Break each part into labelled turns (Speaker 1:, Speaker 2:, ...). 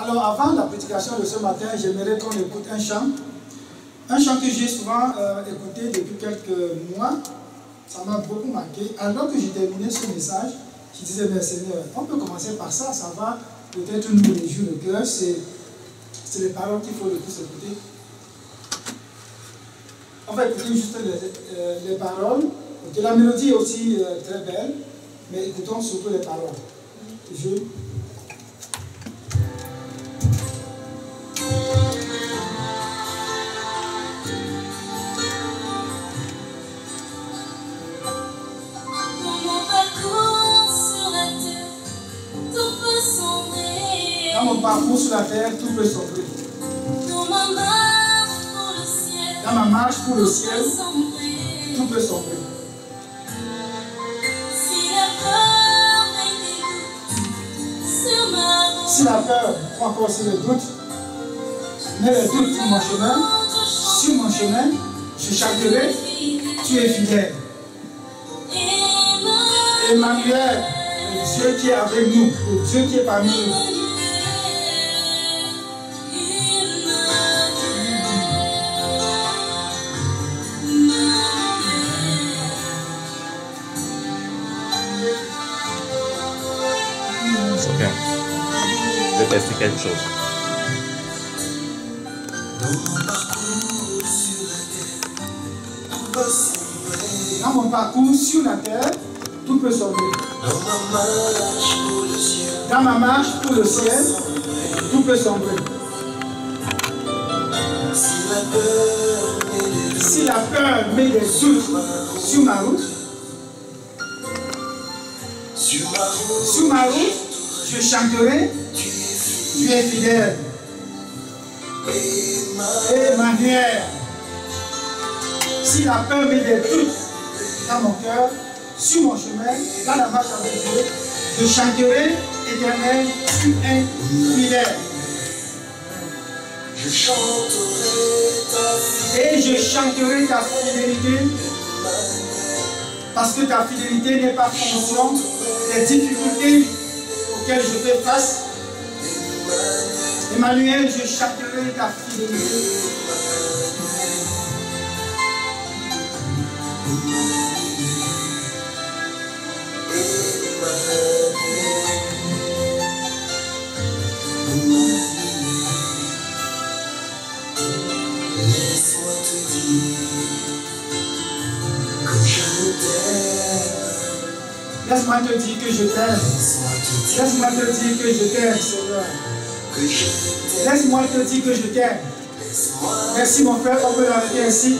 Speaker 1: Alors, avant la prédication de ce matin, j'aimerais qu'on écoute un chant. Un chant que j'ai souvent écouté depuis quelques mois. Ça m'a beaucoup marqué. Alors que j'ai terminé ce message, je disais, mais Seigneur, on peut commencer par ça, ça va peut-être nous réjouir le cœur. C'est les paroles qu'il faut le plus écouter. On va écouter juste les paroles. Okay, la mélodie est aussi très belle, mais écoutons surtout les paroles. Dans mon parcours sur la terre, tout peut sombrer. Dans ma marche pour le ciel, tout peut sombrer. Si la peur, ou encore si le doute, mais le doute sur mon chemin, je chanterai, tu es fidèle. Emmanuel, le Dieu qui est avec nous, le Dieu qui est parmi nous.
Speaker 2: Je vais tester quelque chose.
Speaker 1: Dans mon parcours sur la terre, tout peut sombrer. Dans ma marche pour le ciel, tout peut sombrer. Si la peur met des doutes sur ma route, je chanterai, tu es fidèle. Emmanuel. Si la peur met des doutes dans mon cœur, sur mon chemin, dans la marche avec Dieu, je chanterai, Éternel, tu es fidèle. Et je chanterai ta fidélité, parce que ta fidélité n'est pas fonction des difficultés auxquelles je fais face. Emmanuel, je chanterai ta fidélité.
Speaker 3: Laisse-moi te dire que je t'aime.
Speaker 1: Laisse-moi te dire que je t'aime. Laisse-moi te dire que je t'aime, Seigneur. Laisse-moi te dire que je t'aime. Merci mon frère, on peut l'arrêter ainsi.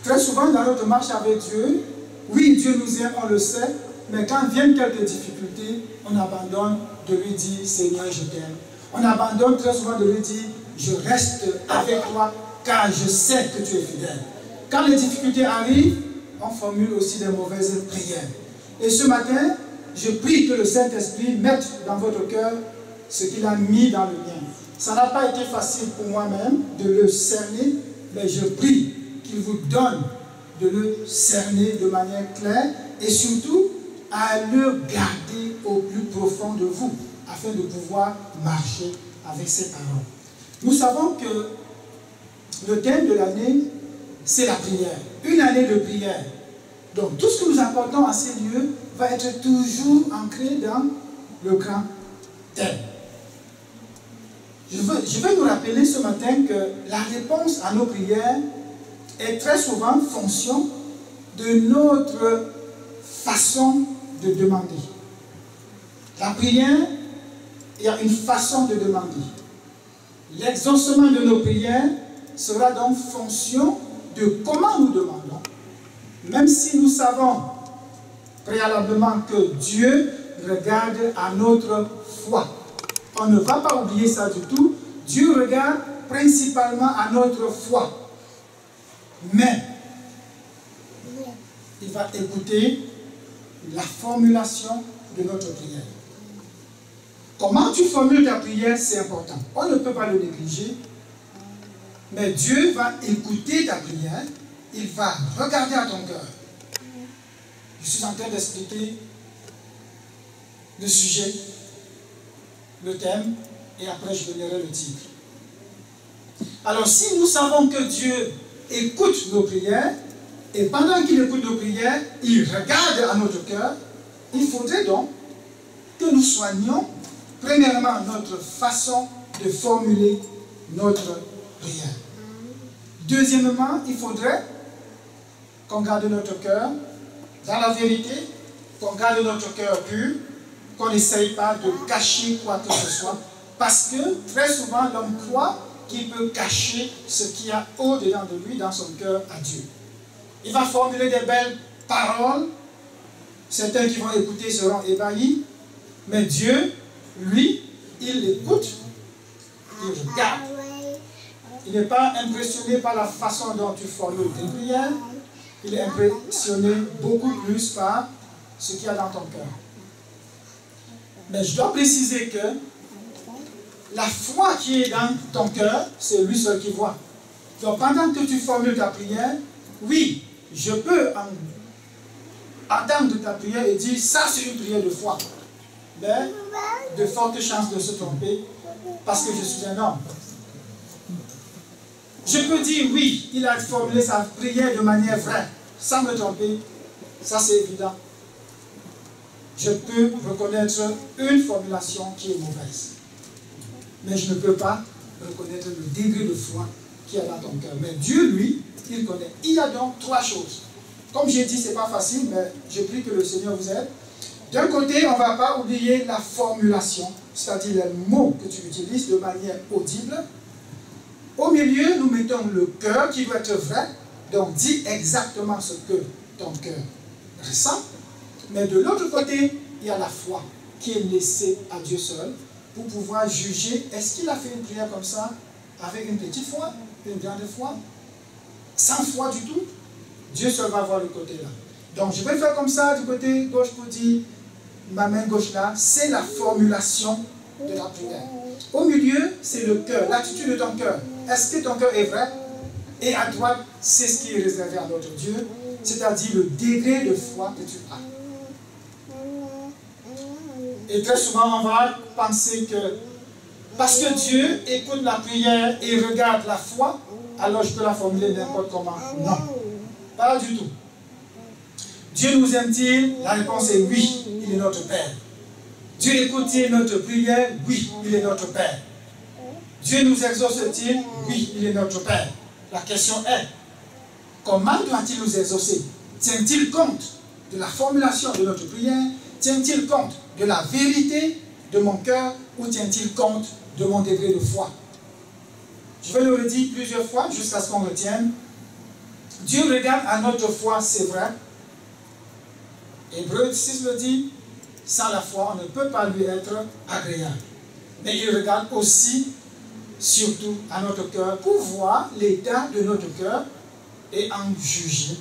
Speaker 1: Très souvent dans notre marche avec Dieu, oui, Dieu nous aime, on le sait, mais quand viennent quelques difficultés, on abandonne de lui dire, Seigneur, je t'aime. On abandonne très souvent de lui dire, je reste avec toi, car je sais que tu es fidèle. Quand les difficultés arrivent, on formule aussi des mauvaises prières. Et ce matin, je prie que le Saint-Esprit mette dans votre cœur ce qu'il a mis dans le mien. Ça n'a pas été facile pour moi-même de le cerner, mais je prie qu'il vous donne de le cerner de manière claire et surtout à le garder au plus profond de vous afin de pouvoir marcher avec ces paroles. Nous savons que le thème de l'année, c'est la prière. Une année de prière. Donc tout ce que nous apportons à ces lieux va être toujours ancré dans le grand thème. Je veux nous rappeler ce matin que la réponse à nos prières est très souvent fonction de notre façon de demander. La prière, il y a une façon de demander. L'exaucement de nos prières sera donc fonction de comment nous demandons. Même si nous savons préalablement que Dieu regarde à notre foi. On ne va pas oublier ça du tout. Dieu regarde principalement à notre foi. Mais il va écouter la formulation de notre prière. Comment tu formules ta prière, c'est important. On ne peut pas le négliger. Mais Dieu va écouter ta prière. Il va regarder à ton cœur. Je suis en train d'expliquer le sujet le thème et après je donnerai le titre. Alors si nous savons que Dieu écoute nos prières, et pendant qu'il écoute nos prières, il regarde à notre cœur, il faudrait donc que nous soignions premièrement notre façon de formuler notre prière. Deuxièmement, il faudrait qu'on garde notre cœur dans la vérité, qu'on garde notre cœur pur, qu'on n'essaye pas de cacher quoi que ce soit, parce que très souvent l'homme croit qu'il peut cacher ce qu'il y a au-dedans de lui, dans son cœur à Dieu. Il va formuler des belles paroles, certains qui vont écouter seront ébahis, mais Dieu, lui, il écoute, il regarde. Il n'est pas impressionné par la façon dont tu formules tes prières, il est impressionné beaucoup plus par ce qu'il y a dans ton cœur. Mais je dois préciser que la foi qui est dans ton cœur, c'est lui seul qui voit. Donc pendant que tu formules ta prière, oui, je peux entendre ta prière et dire ça c'est une prière de foi. Mais de fortes chances de se tromper parce que je suis un homme. Je peux dire oui, il a formulé sa prière de manière vraie, sans me tromper, ça c'est évident. Je peux reconnaître une formulation qui est mauvaise. Mais je ne peux pas reconnaître le degré de foi qu'il y a dans ton cœur. Mais Dieu, lui, il connaît. Il y a donc trois choses. Comme j'ai dit, ce n'est pas facile, mais je prie que le Seigneur vous aide. D'un côté, on ne va pas oublier la formulation, c'est-à-dire les mots que tu utilises de manière audible. Au milieu, nous mettons le cœur qui doit être vrai. Donc, dis exactement ce que ton cœur ressent. Mais de l'autre côté, il y a la foi qui est laissée à Dieu seul pour pouvoir juger, est-ce qu'il a fait une prière comme ça, avec une petite foi, une grande foi, sans foi du tout? Dieu seul va voir le côté là. Donc je vais faire comme ça, du côté gauche pour dire, ma main gauche là, c'est la formulation de la prière. Au milieu, c'est le cœur, l'attitude de ton cœur. Est-ce que ton cœur est vrai? Et à droite, c'est ce qui est réservé à notre Dieu, c'est-à-dire le degré de foi que tu as. Et très souvent, on va penser que parce que Dieu écoute la prière et regarde la foi, alors je peux la formuler n'importe comment. Non, pas du tout. Dieu nous aime-t-il? La réponse est oui, il est notre Père. Dieu écoute-t-il notre prière? Oui, il est notre Père. Dieu nous exauce-t-il? Oui, il est notre Père. La question est, comment doit-il nous exaucer? Tient-il compte de la formulation de notre prière? Tient-il compte de la vérité de mon cœur ou tient-il compte de mon degré de foi? Je vais le redire plusieurs fois jusqu'à ce qu'on retienne. Dieu regarde à notre foi, c'est vrai. Hébreu 6 le dit, sans la foi, on ne peut pas lui être agréable. Mais il regarde aussi, surtout, à notre cœur pour voir l'état de notre cœur et en juger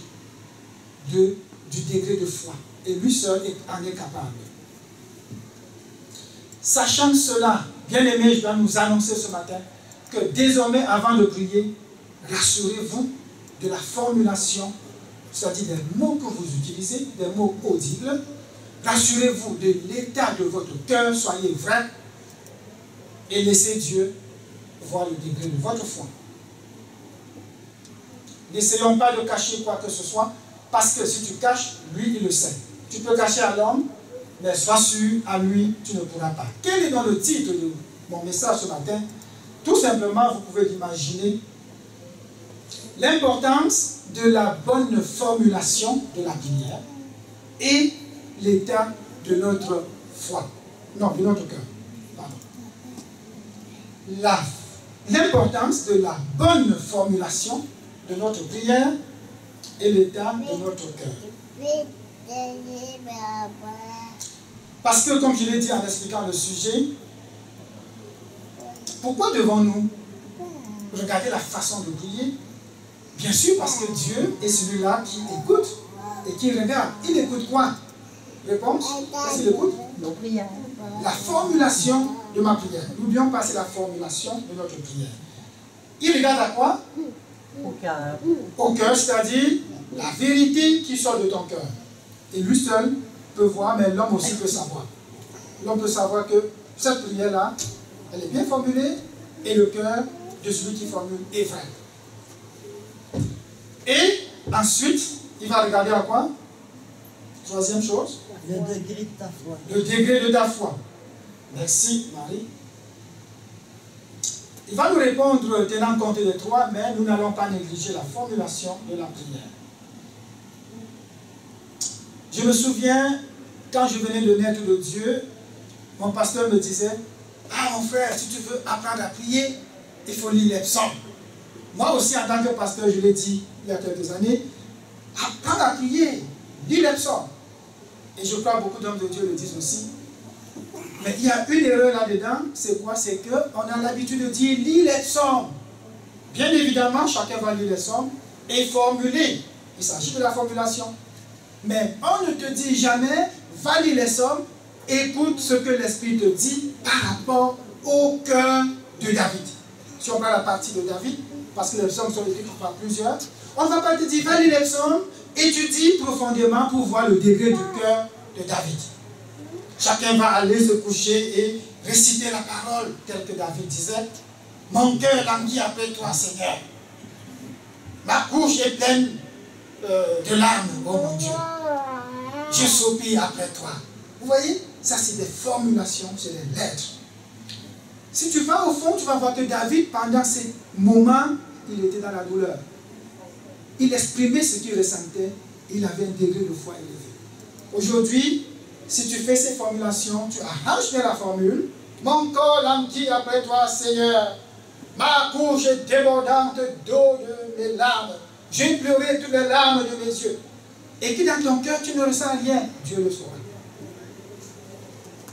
Speaker 1: du degré de foi. Et lui seul en est capable. Sachant cela, bien-aimés, je dois nous annoncer ce matin que désormais, avant de prier, rassurez-vous de la formulation, c'est-à-dire des mots que vous utilisez, des mots audibles. Rassurez-vous de l'état de votre cœur, soyez vrai et laissez Dieu voir le degré de votre foi. N'essayons pas de cacher quoi que ce soit, parce que si tu caches, lui, il le sait. Tu peux cacher à l'homme, mais sois sûr, à lui, tu ne pourras pas. Quel est donc le titre de mon message ce matin? Tout simplement, vous pouvez l'imaginer, l'importance de la bonne formulation de la prière et l'état de notre foi. Non, de notre cœur. Pardon. L'importance de la bonne formulation de notre prière et l'état de notre cœur. Parce que, comme je l'ai dit en expliquant le sujet, pourquoi devons-nous regarder la façon de prier? Bien sûr, parce que Dieu est celui-là qui écoute et qui regarde. Il écoute quoi? Réponse? Qu'est-ce qu'il écoute? La formulation de ma prière. N'oublions pas, c'est la formulation de notre prière. Il regarde à quoi?
Speaker 4: Au cœur.
Speaker 1: Au cœur, c'est-à-dire la vérité qui sort de ton cœur. Et lui seul peut voir, mais l'homme aussi peut savoir. L'homme peut savoir que cette prière-là, elle est bien formulée et le cœur de celui qui formule est vrai. Et ensuite, il va regarder à quoi? Troisième chose.
Speaker 4: Le degré de ta foi.
Speaker 1: Le degré de ta foi. Merci, Marie. Il va nous répondre tenant compte des trois, mais nous n'allons pas négliger la formulation de la prière. Je me souviens, quand je venais de naître de Dieu, mon pasteur me disait, « Ah mon frère, si tu veux apprendre à prier, il faut lire les psaumes. » Moi aussi, en tant que pasteur, je l'ai dit il y a quelques années, apprendre à prier, lire les psaumes. Et je crois que beaucoup d'hommes de Dieu le disent aussi. Mais il y a une erreur là-dedans, c'est quoi? C'est qu'on a l'habitude de dire, lis les psaumes. Bien évidemment, chacun va lire les psaumes et formuler. Il s'agit de la formulation. Mais on ne te dit jamais, va lire les psaumes, écoute ce que l'Esprit te dit par rapport au cœur de David. Si on prend la partie de David, parce que les psaumes sont écrits par plusieurs, on ne va pas te dire, va lire les psaumes, étudie profondément pour voir le degré du cœur de David. Chacun va aller se coucher et réciter la parole, telle que David disait. Mon cœur languit après toi, Seigneur. Ma couche est pleine de larmes, oh mon Dieu. Je soupire après toi. Vous voyez, ça c'est des formulations, c'est des lettres. Si tu vas au fond, tu vas voir que David, pendant ces moments, il était dans la douleur. Il exprimait ce qu'il ressentait, il avait un degré de foi élevé. Aujourd'hui, si tu fais ces formulations, tu arranges bien la formule. Mon corps languit après toi, Seigneur. Ma couche est débordante d'eau de mes larmes. J'ai pleuré toutes les larmes de mes yeux. Et que dans ton cœur, tu ne ressens rien, Dieu le saura.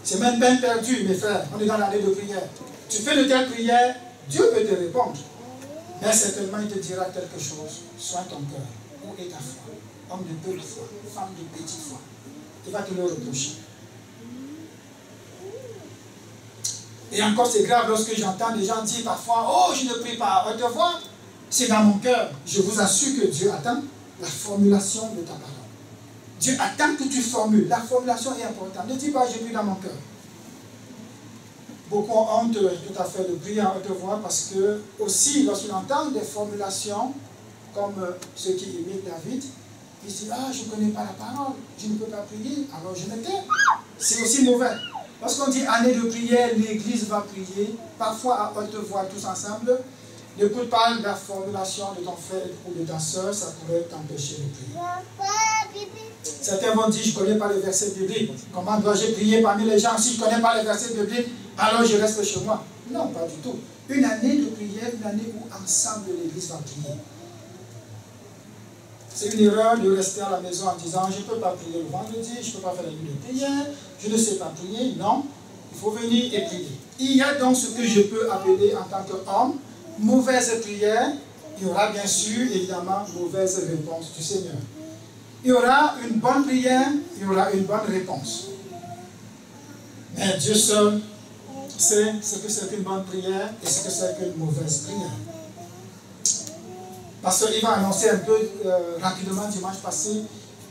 Speaker 1: C'est même peine perdue, mes frères. On est dans l'année de prière. Tu fais de telles prières, Dieu peut te répondre. Mais certainement, il te dira quelque chose. Sois ton cœur. Où est ta foi? Homme de peu de foi, femme de petite foi. Il va te le reprocher. Et encore, c'est grave lorsque j'entends des gens dire parfois, oh, je ne prie pas à haute voix. C'est dans mon cœur. Je vous assure que Dieu attend la formulation de ta parole. Dieu attend que tu formules. La formulation est importante. Ne dis pas, je prie dans mon cœur. Beaucoup ont honte tout à fait de prier à haute voix parce que, aussi, lorsqu'on entend des formulations comme ceux qui imitent David, ils disent, ah, je ne connais pas la parole, je ne peux pas prier, alors je me tais. C'est aussi mauvais. Lorsqu'on dit année de prière, l'église va prier, parfois à haute voix tous ensemble, n'écoute pas la formulation de ton frère ou de ta soeur, ça pourrait t'empêcher de prier. Certains vont dire, je ne connais pas les versets bibliques. Comment dois-je prier parmi les gens si je ne connais pas les versets bibliques? Alors je reste chez moi. Non, pas du tout. Une année de prière, une année où ensemble l'église va prier. C'est une erreur de rester à la maison en disant, je ne peux pas prier le vendredi, je ne peux pas faire la nuit de prière, je ne sais pas prier. Non, il faut venir et prier. Il y a donc ce que je peux appeler en tant qu'homme, mauvaise prière. Il y aura bien sûr, évidemment, mauvaise réponse du Seigneur. Il y aura une bonne prière, il y aura une bonne réponse. Mais Dieu seul sait ce que c'est qu'une bonne prière et ce que c'est qu'une mauvaise prière. Parce qu'il va annoncer un peu rapidement dimanche passé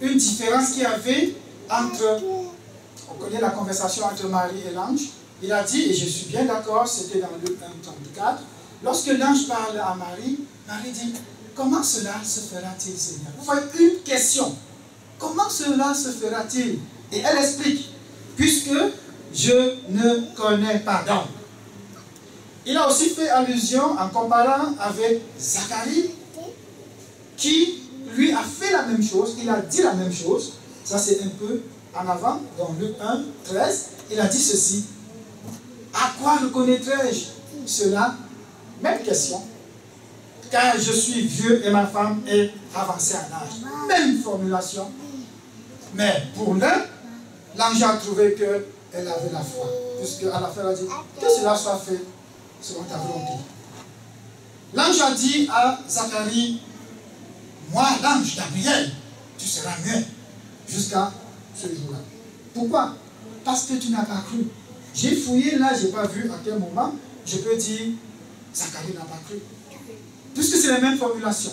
Speaker 1: une différence qu'il y avait entre, on connaît la conversation entre Marie et l'ange. Il a dit, et je suis bien d'accord, c'était dans Luc 1:34, lorsque l'ange parle à Marie, Marie dit, comment cela se fera-t-il, Seigneur? Vous voyez, une question. Comment cela se fera-t-il? Et elle explique, puisque je ne connais pas d'homme. Il a aussi fait allusion en comparant avec Zacharie, qui lui a fait la même chose, il a dit la même chose. Ça c'est un peu en avant, dans Luc 1:13, il a dit ceci. À quoi reconnaîtrai-je cela? Même question. Car je suis vieux et ma femme est avancée en âge. Même formulation. Mais pour l'un, l'ange a trouvé qu'elle avait la foi. Puisque à la fin, elle a dit, que cela soit fait selon ta volonté. L'ange a dit à Zacharie, moi, l'ange Gabriel, tu seras muet jusqu'à ce jour-là. Pourquoi? Parce que tu n'as pas cru. J'ai fouillé là, je n'ai pas vu à quel moment je peux dire Zacharie n'a pas cru. Puisque c'est la même formulation.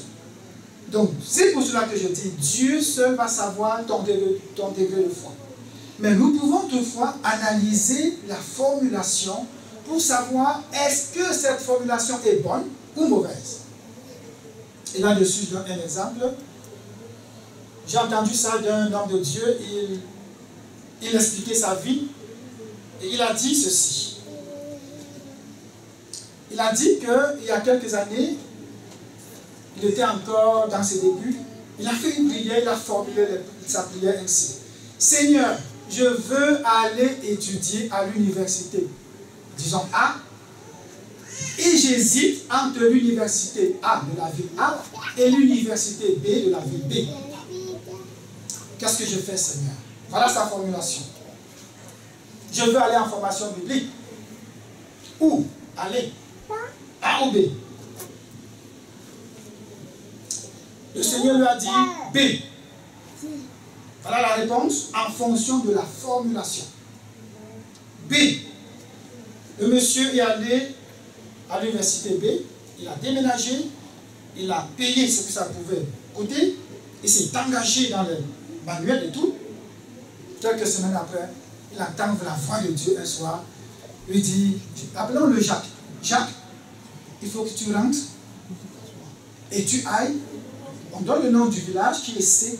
Speaker 1: Donc, c'est pour cela que je dis, Dieu seul va savoir ton degré de foi. Mais nous pouvons toutefois analyser la formulation pour savoir est-ce que cette formulation est bonne ou mauvaise. Et là-dessus, je donne un exemple. J'ai entendu ça d'un homme de Dieu, il expliquait sa vie et il a dit ceci. Il a dit qu'il y a quelques années, il était encore dans ses débuts, il a fait une prière, il a formulé sa prière ainsi. Seigneur, je veux aller étudier à l'université, disons A, et j'hésite entre l'université A de la ville A et l'université B de la ville B. Qu'est-ce que je fais, Seigneur? Voilà sa formulation. Je veux aller en formation biblique. Où aller? A ou B? Le Seigneur lui a dit B. Voilà la réponse en fonction de la formulation. B. Le monsieur est allé à l'université B, il a déménagé, il a payé ce que ça pouvait coûter, il s'est engagé dans le manuel et tout. Quelques semaines après, il entend la voix de Dieu un soir, lui dit, appelons-le Jacques. Jacques, il faut que tu rentres et tu ailles, on donne le nom du village qui est C,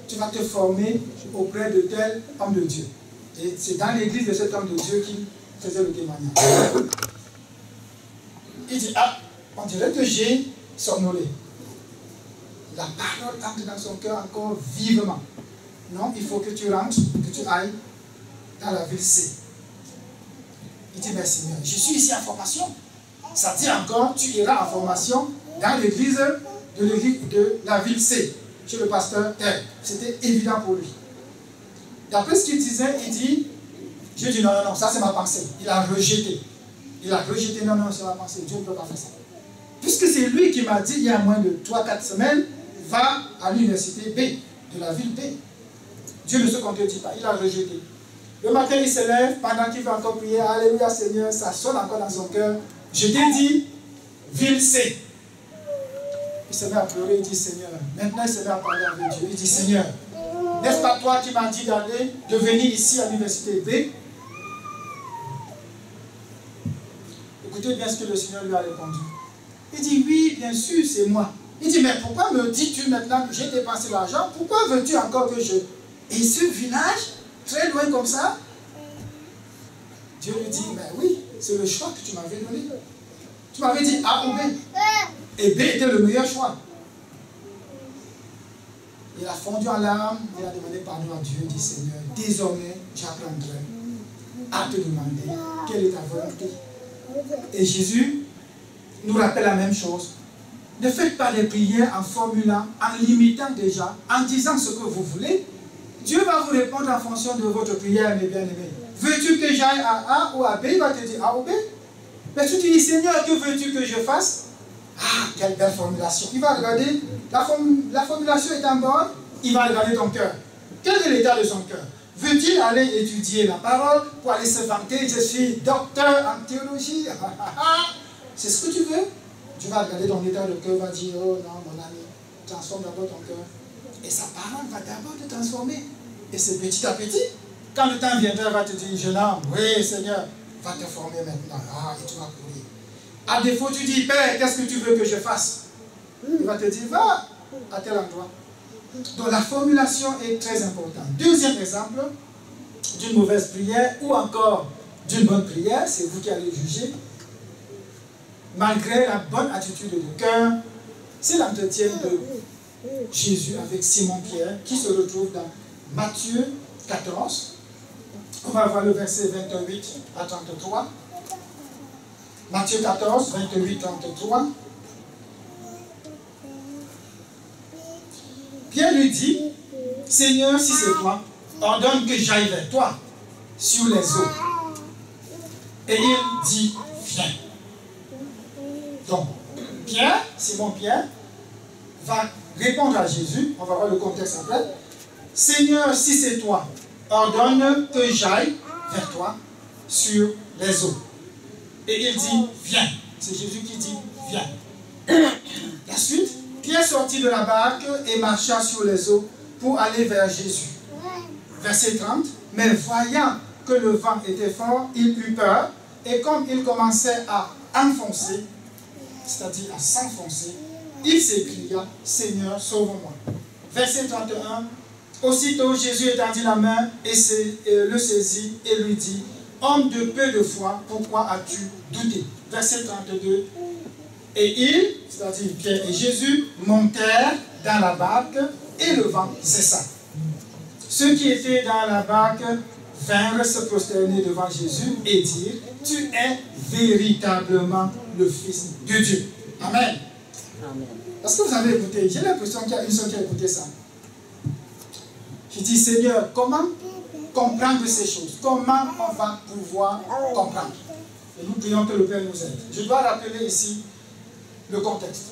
Speaker 1: tu vas te former auprès de tel homme de Dieu. Et c'est dans l'église de cet homme de Dieu qu'il faisait le témoignage. Il dit, ah, on dirait que j'ai somnolé. La parole entre dans son cœur encore vivement. Non, il faut que tu rentres, que tu ailles dans la ville C. Il dit, mais Seigneur, je suis ici en formation. Ça dit encore, tu iras en formation dans l'église de la ville C, chez le pasteur Tel. C'était évident pour lui. D'après ce qu'il disait, il dit, Dieu dit, non, non, non, ça c'est ma pensée. Il a rejeté. Il a rejeté, non, non, c'est ma pensée. Dieu ne peut pas faire ça. Puisque c'est lui qui m'a dit, il y a moins de 3-4 semaines, va à l'université B, de la ville B. Dieu ne se contredit pas, il a rejeté. Le matin, il se lève, pendant qu'il va encore prier, Alléluia Seigneur, ça sonne encore dans son cœur. Je t'ai dit, ville C. Il se met à pleurer, il dit, Seigneur, maintenant il se met à parler avec Dieu. Il dit, Seigneur, n'est-ce pas toi qui m'as dit d'aller, de venir ici à l'université B? Écoutez bien ce que le Seigneur lui a répondu. Il dit, oui, bien sûr, c'est moi. Il dit, mais pourquoi me dis-tu maintenant que j'ai dépensé l'argent? Pourquoi veux-tu encore que je... Et ce village, très loin comme ça? Dieu lui dit, mais oui, c'est le choix que tu m'avais donné. Tu m'avais dit A ou B. Et B était le meilleur choix. Il a fondu en larmes, il a demandé pardon à Dieu, il dit, Seigneur, désormais, j'apprendrai à te demander quelle est ta volonté. Et Jésus nous rappelle la même chose. Ne faites pas les prières en formulant, en limitant déjà, en disant ce que vous voulez. Dieu va vous répondre en fonction de votre prière, mes bien-aimés. Veux-tu que j'aille à A ou à B? Il va te dire A ou B. Mais tu te dis, Seigneur, que veux-tu que je fasse? Ah, quelle belle formulation. Il va regarder, la formulation est en bonne, il va regarder ton cœur. Quel est l'état de son cœur? Veut-il aller étudier la parole pour aller se vanter? Je suis docteur en théologie. C'est ce que tu veux? Tu vas regarder ton état de cœur, va dire, oh non, mon ami, transforme d'abord ton cœur. Et sa parole va d'abord te transformer. Et c'est petit à petit. Quand le temps viendra, il va te dire, jeune homme, oui Seigneur, va te former maintenant. Ah, et tu vas courir. À défaut, tu dis, Père, qu'est-ce que tu veux que je fasse? Il va te dire, va à tel endroit. Donc la formulation est très importante. Deuxième exemple d'une mauvaise prière ou encore d'une bonne prière, c'est vous qui allez juger. Malgré la bonne attitude de cœur, c'est l'entretien de Jésus avec Simon-Pierre qui se retrouve dans Matthieu 14. On va voir le verset 28 à 33. Matthieu 14, 28, 33. Pierre lui dit, Seigneur, si c'est toi, ordonne que j'aille vers toi sur les eaux. Et il dit, viens. Donc, Pierre, Simon-Pierre, va répondre à Jésus, on va voir le contexte après. Seigneur, si c'est toi, ordonne que j'aille vers toi sur les eaux. Et il dit, viens. C'est Jésus qui dit, viens. La suite, Pierre sortit de la barque et marcha sur les eaux pour aller vers Jésus. Verset 30. Mais voyant que le vent était fort, il eut peur, et comme il commençait à enfoncer, c'est-à-dire à s'enfoncer, il s'écria, Seigneur, sauve-moi. Verset 31. Aussitôt Jésus étendit la main et le saisit et lui dit, homme de peu de foi, pourquoi as-tu douté? Verset 32. Et ils, c'est-à-dire Pierre et Jésus, montèrent dans la barque et le vent cessa. Ceux qui étaient dans la barque vinrent se prosterner devant Jésus et dirent, tu es véritablement le Fils de Dieu. Amen.
Speaker 4: Amen.
Speaker 1: Est-ce que vous avez écouté? J'ai l'impression qu'il y a une seule qui a écouté ça. Je dis, Seigneur, comment comprendre ces choses? Comment on va pouvoir comprendre? Et nous prions que le Père nous aide. Je dois rappeler ici le contexte.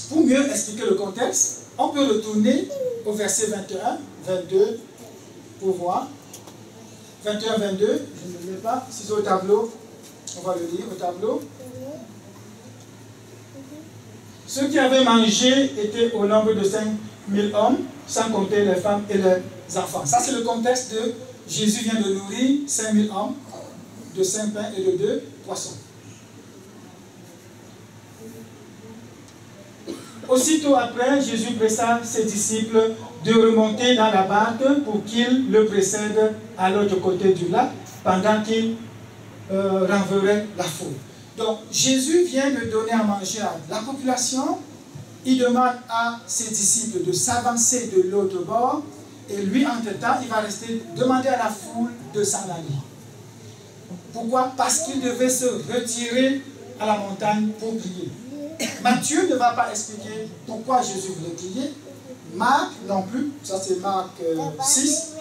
Speaker 1: Pour mieux expliquer le contexte, on peut retourner au verset 21, 22, pour voir. 21, 22, je ne l'ai pas, si c'est au tableau, on va le lire au tableau. Ceux qui avaient mangé étaient au nombre de 5000 hommes, sans compter les femmes et les enfants. Ça, c'est le contexte de Jésus vient de nourrir 5000 hommes, de 5 pains et de 2 poissons. Aussitôt après, Jésus pressa ses disciples de remonter dans la barque pour qu'ils le précèdent à l'autre côté du lac pendant qu'il renverrait la foule. Donc, Jésus vient de donner à manger à la population. Il demande à ses disciples de s'avancer de l'autre bord et lui, entre-temps, il va rester demander à la foule de s'en aller. Pourquoi? Parce qu'il devait se retirer à la montagne pour prier. Matthieu ne va pas expliquer pourquoi Jésus voulait prier. Marc non plus, ça c'est Marc 6,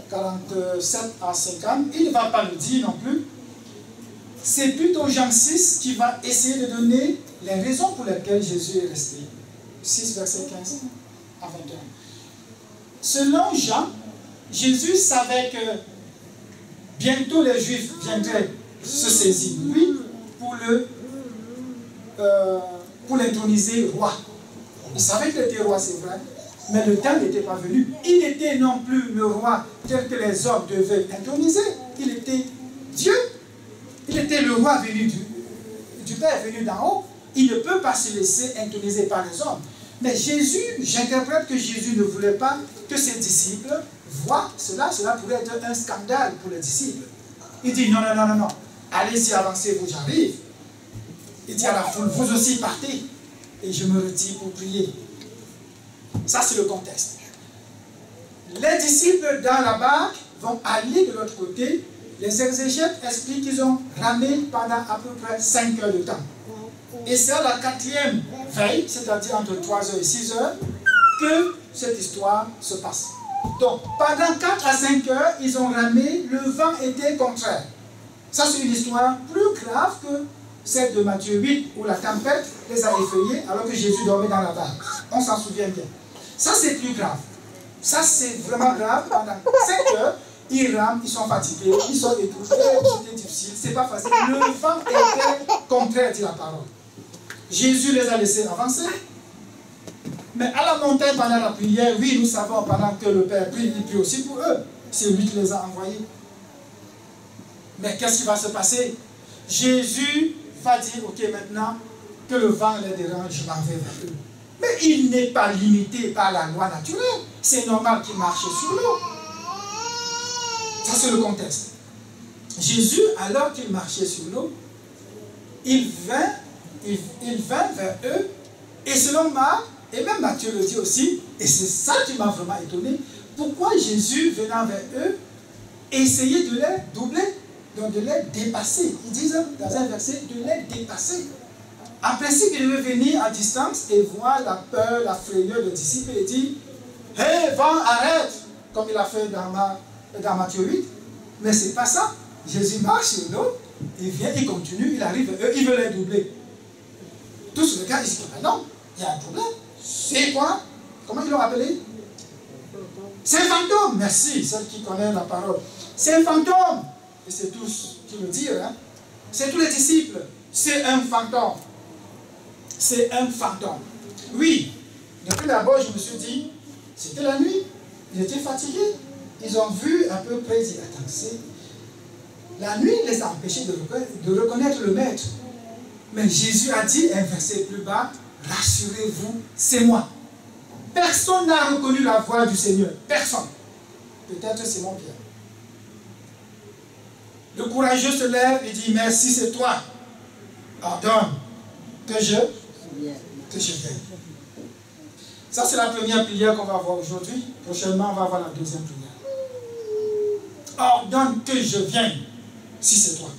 Speaker 1: 47 à 50, il ne va pas le dire non plus. C'est plutôt Jean 6 qui va essayer de donner les raisons pour lesquelles Jésus est resté. 6, verset 15 à 21. Selon Jean, Jésus savait que bientôt les Juifs viendraient se saisir de lui pour l'introniser roi. Il savait qu'il était roi, c'est vrai, mais le temps n'était pas venu. Il n'était non plus le roi tel que les hommes devaient introniser. Il était Dieu. Il était le roi venu du Père, venu d'en haut. Il ne peut pas se laisser introniser par les hommes. Mais Jésus, j'interprète que Jésus ne voulait pas que ses disciples voient cela. Cela pourrait être un scandale pour les disciples. Il dit non, non, non, non, non. Allez-y, avancez-vous, j'arrive. Il dit à la foule, vous aussi partez. Et je me retire pour prier. Ça, c'est le contexte. Les disciples dans la barque vont aller de l'autre côté. Les exégètes expliquent qu'ils ont ramé pendant à peu près 5 heures de temps. Et c'est à la 4e veille, c'est-à-dire entre 3h et 6h, que cette histoire se passe. Donc, pendant 4 à 5 heures, ils ont ramé, le vent était contraire. Ça, c'est une histoire plus grave que celle de Matthieu 8, où la tempête les a effrayés alors que Jésus dormait dans la barque. On s'en souvient bien. Ça, c'est plus grave. Ça, c'est vraiment grave. Pendant 5 heures, ils rament, ils sont fatigués, ils sont étouffés, c'était difficile, c'est pas facile. Le vent était contraire, dit la parole. Jésus les a laissés avancer. Mais à la montagne, pendant la prière, oui, nous savons, pendant que le Père prie, il prie aussi pour eux. C'est lui qui les a envoyés. Mais qu'est-ce qui va se passer? Jésus va dire, ok, maintenant que le vent les dérange, je m'en vais vers eux. Mais il n'est pas limité par la loi naturelle. C'est normal qu'il marche sur l'eau. Ça, c'est le contexte. Jésus, alors qu'il marchait sur l'eau, il vint vers eux, et selon Marc, et même Matthieu le dit aussi, et c'est ça qui m'a vraiment étonné, pourquoi Jésus, venant vers eux, essayait de les doubler, donc de les dépasser. Ils disent dans un verset, de les dépasser. En principe, il devait venir à distance et voir la peur, la frayeur des disciples et dire, « Hé, vent, arrête !» comme il a fait dans Matthieu 8. Mais ce n'est pas ça. Jésus marche sur l'eau, il vient, il continue, il arrive, eux, il veut les doubler. Tous les gars, ils disent, non, il y a un problème. C'est quoi? Comment ils l'ont appelé? C'est un fantôme. Merci, celle qui connaît la parole. C'est un fantôme. Et c'est tous qui le disent. Hein? C'est tous les disciples. C'est un fantôme. C'est un fantôme. Oui, depuis d'abord, je me suis dit, c'était la nuit. Ils étaient fatigués. Ils ont vu à peu près, ils disent, attends, la nuit les a empêchés de reconnaître le maître. Mais Jésus a dit, un verset plus bas, rassurez-vous, c'est moi. Personne n'a reconnu la voix du Seigneur. Personne. Peut-être Simon-Pierre. Le courageux se lève et dit, merci, c'est toi. Ordonne que je vienne. Ça, c'est la première prière qu'on va voir aujourd'hui. Prochainement, on va voir la deuxième prière. Ordonne que je vienne, si c'est toi.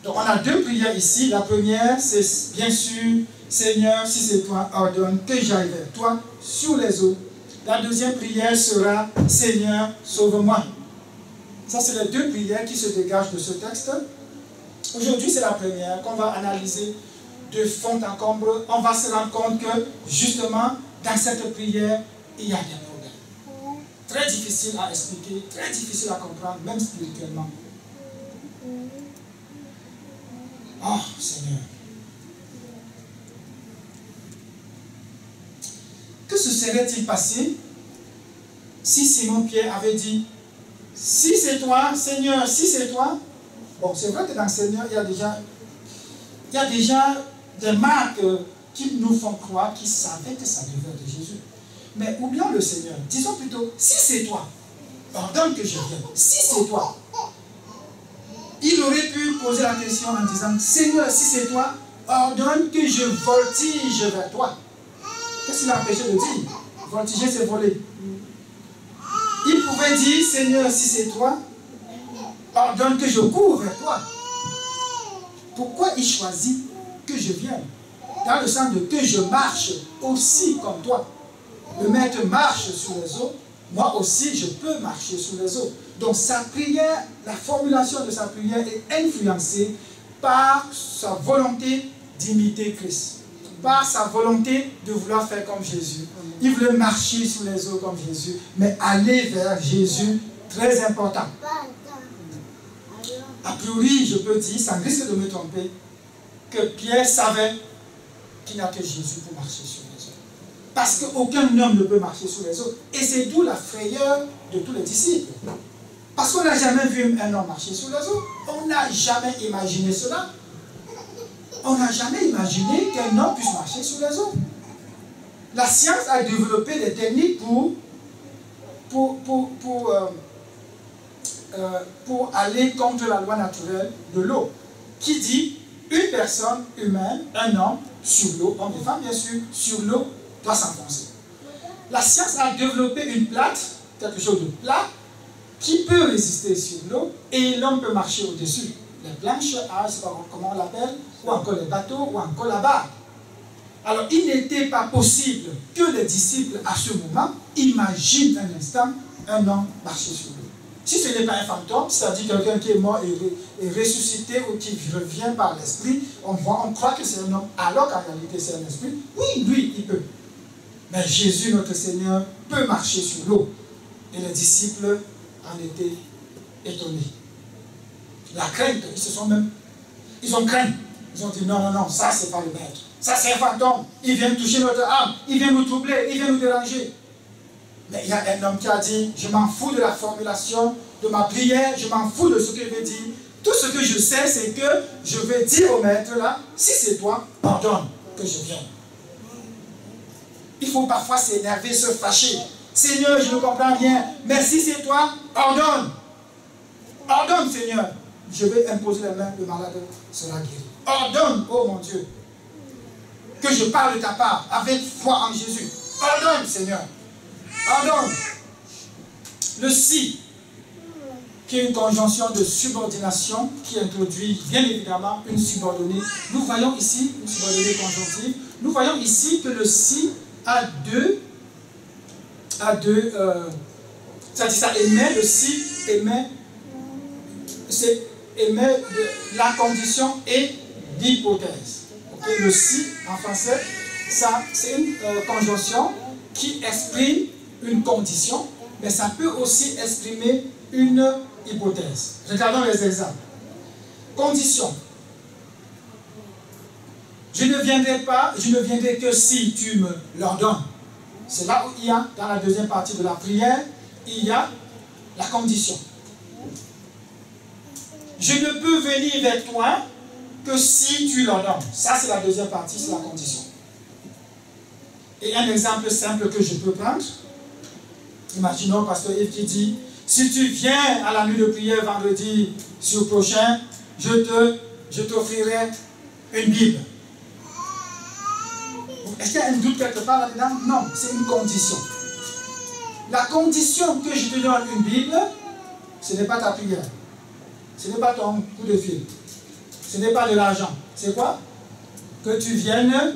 Speaker 1: Donc, on a deux prières ici. La première, c'est bien sûr, Seigneur, si c'est toi, ordonne que j'aille vers toi sur les eaux. La deuxième prière sera, Seigneur, sauve-moi. Ça, c'est les deux prières qui se dégagent de ce texte. Aujourd'hui, c'est la première qu'on va analyser de fond en comble. On va se rendre compte que, justement, dans cette prière, il y a des problèmes. Très difficile à expliquer, très difficile à comprendre, même spirituellement. Oh, Seigneur. Que se serait-il passé si Simon-Pierre avait dit, si c'est toi, Seigneur, si c'est toi? Bon, c'est vrai que dans le Seigneur, il y a déjà des marques qui nous font croire qu'ils savaient que ça devait être Jésus. Mais oublions le Seigneur. Disons plutôt, si c'est toi, ordonne que je vienne. Si c'est toi. Il aurait pu poser la question en disant, Seigneur, si c'est toi, ordonne que je voltige vers toi. Qu'est-ce qu'il a empêché de dire? Voltiger, c'est voler. Il pouvait dire, Seigneur, si c'est toi, ordonne que je cours vers toi. Pourquoi il choisit que je vienne? Dans le sens de que je marche aussi comme toi. Le maître marche sur les eaux, moi aussi je peux marcher sur les eaux. Donc sa prière, la formulation de sa prière est influencée par sa volonté d'imiter Christ. Par sa volonté de vouloir faire comme Jésus. Il voulait marcher sur les eaux comme Jésus, mais aller vers Jésus, très important. A priori, je peux dire, sans risque de me tromper, que Pierre savait qu'il n'y a que Jésus pour marcher sur les eaux. Parce qu'aucun homme ne peut marcher sur les eaux. Et c'est d'où la frayeur de tous les disciples. Parce qu'on n'a jamais vu un homme marcher sur les eaux. On n'a jamais imaginé cela. On n'a jamais imaginé qu'un homme puisse marcher sur les eaux. La science a développé des techniques pour aller contre la loi naturelle de l'eau. Qui dit une personne humaine, un homme, sur l'eau, homme et femme bien sûr, sur l'eau, doit s'enfoncer. La science a développé une plate, quelque chose de plat, qui peut résister sur l'eau et l'homme peut marcher au-dessus. Les planches, je ne sais pas comment on l'appelle, ou encore les bateaux, ou encore la barre. Alors, il n'était pas possible que les disciples, à ce moment, imaginent un instant un homme marcher sur l'eau. Si ce n'est pas un fantôme, c'est-à-dire quelqu'un qui est mort et ressuscité ou qui revient par l'esprit, on croit que c'est un homme, alors qu'en réalité c'est un esprit. Oui, lui, il peut. Mais Jésus, notre Seigneur, peut marcher sur l'eau. Et les disciples en étaient étonnés. La crainte, ils ont craint. Ils ont dit non, non, non, ça c'est pas le maître. Ça c'est un fantôme. Il vient toucher notre âme. Il vient nous troubler. Il vient nous déranger. Mais il y a un homme qui a dit, je m'en fous de la formulation de ma prière. Je m'en fous de ce qu'il veut dire. Tout ce que je sais, c'est que je vais dire au maître là, si c'est toi, pardonne que je vienne. Il faut parfois s'énerver, se fâcher. Seigneur, je ne comprends rien. Mais si c'est toi, ordonne. Ordonne, Seigneur. Je vais imposer les mains, le malade sera guéri. Ordonne, oh mon Dieu, que je parle de ta part avec foi en Jésus. Ordonne, Seigneur. Ordonne. Le si, qui est une conjonction de subordination qui introduit bien évidemment une subordonnée. Nous voyons ici une subordonnée conjonctive. Nous voyons ici que le si a deux c'est-à-dire ça émet, le si émet de la condition et l'hypothèse. Okay? Le si, en français, c'est une conjonction qui exprime une condition, mais ça peut aussi exprimer une hypothèse. Regardons les exemples. Condition. Je ne viendrai que si tu me l'ordonnes. c'est là où il y a, dans la deuxième partie de la prière, il y a la condition. Je ne peux venir vers toi que si tu l'ordonnes. Ça, c'est la deuxième partie, c'est la condition. Et un exemple simple que je peux prendre, imaginons pasteur Yves qui dit, si tu viens à la nuit de prière vendredi sur prochain, je t'offrirai une Bible. Est-ce qu'il y a un doute quelque part là-dedans? Non, c'est une condition. La condition que je te donne une Bible, ce n'est pas ta prière. Ce n'est pas ton coup de fil. Ce n'est pas de l'argent. C'est quoi? Que tu viennes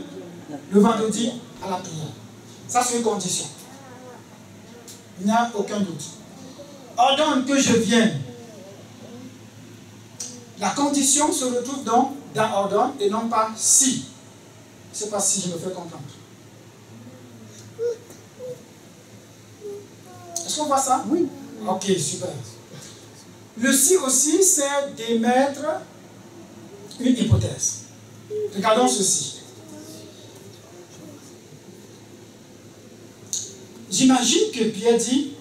Speaker 1: le vendredi à la prière. Ça, c'est une condition. Il n'y a aucun doute. Ordonne que je vienne. La condition se retrouve donc dans ordonne et non pas si. Je ne sais pas si je me fais comprendre. Est-ce qu'on voit ça?
Speaker 4: Oui.
Speaker 1: Ok, super. Le si aussi, c'est d'émettre une hypothèse. Regardons ceci. J'imagine que Pierre dit,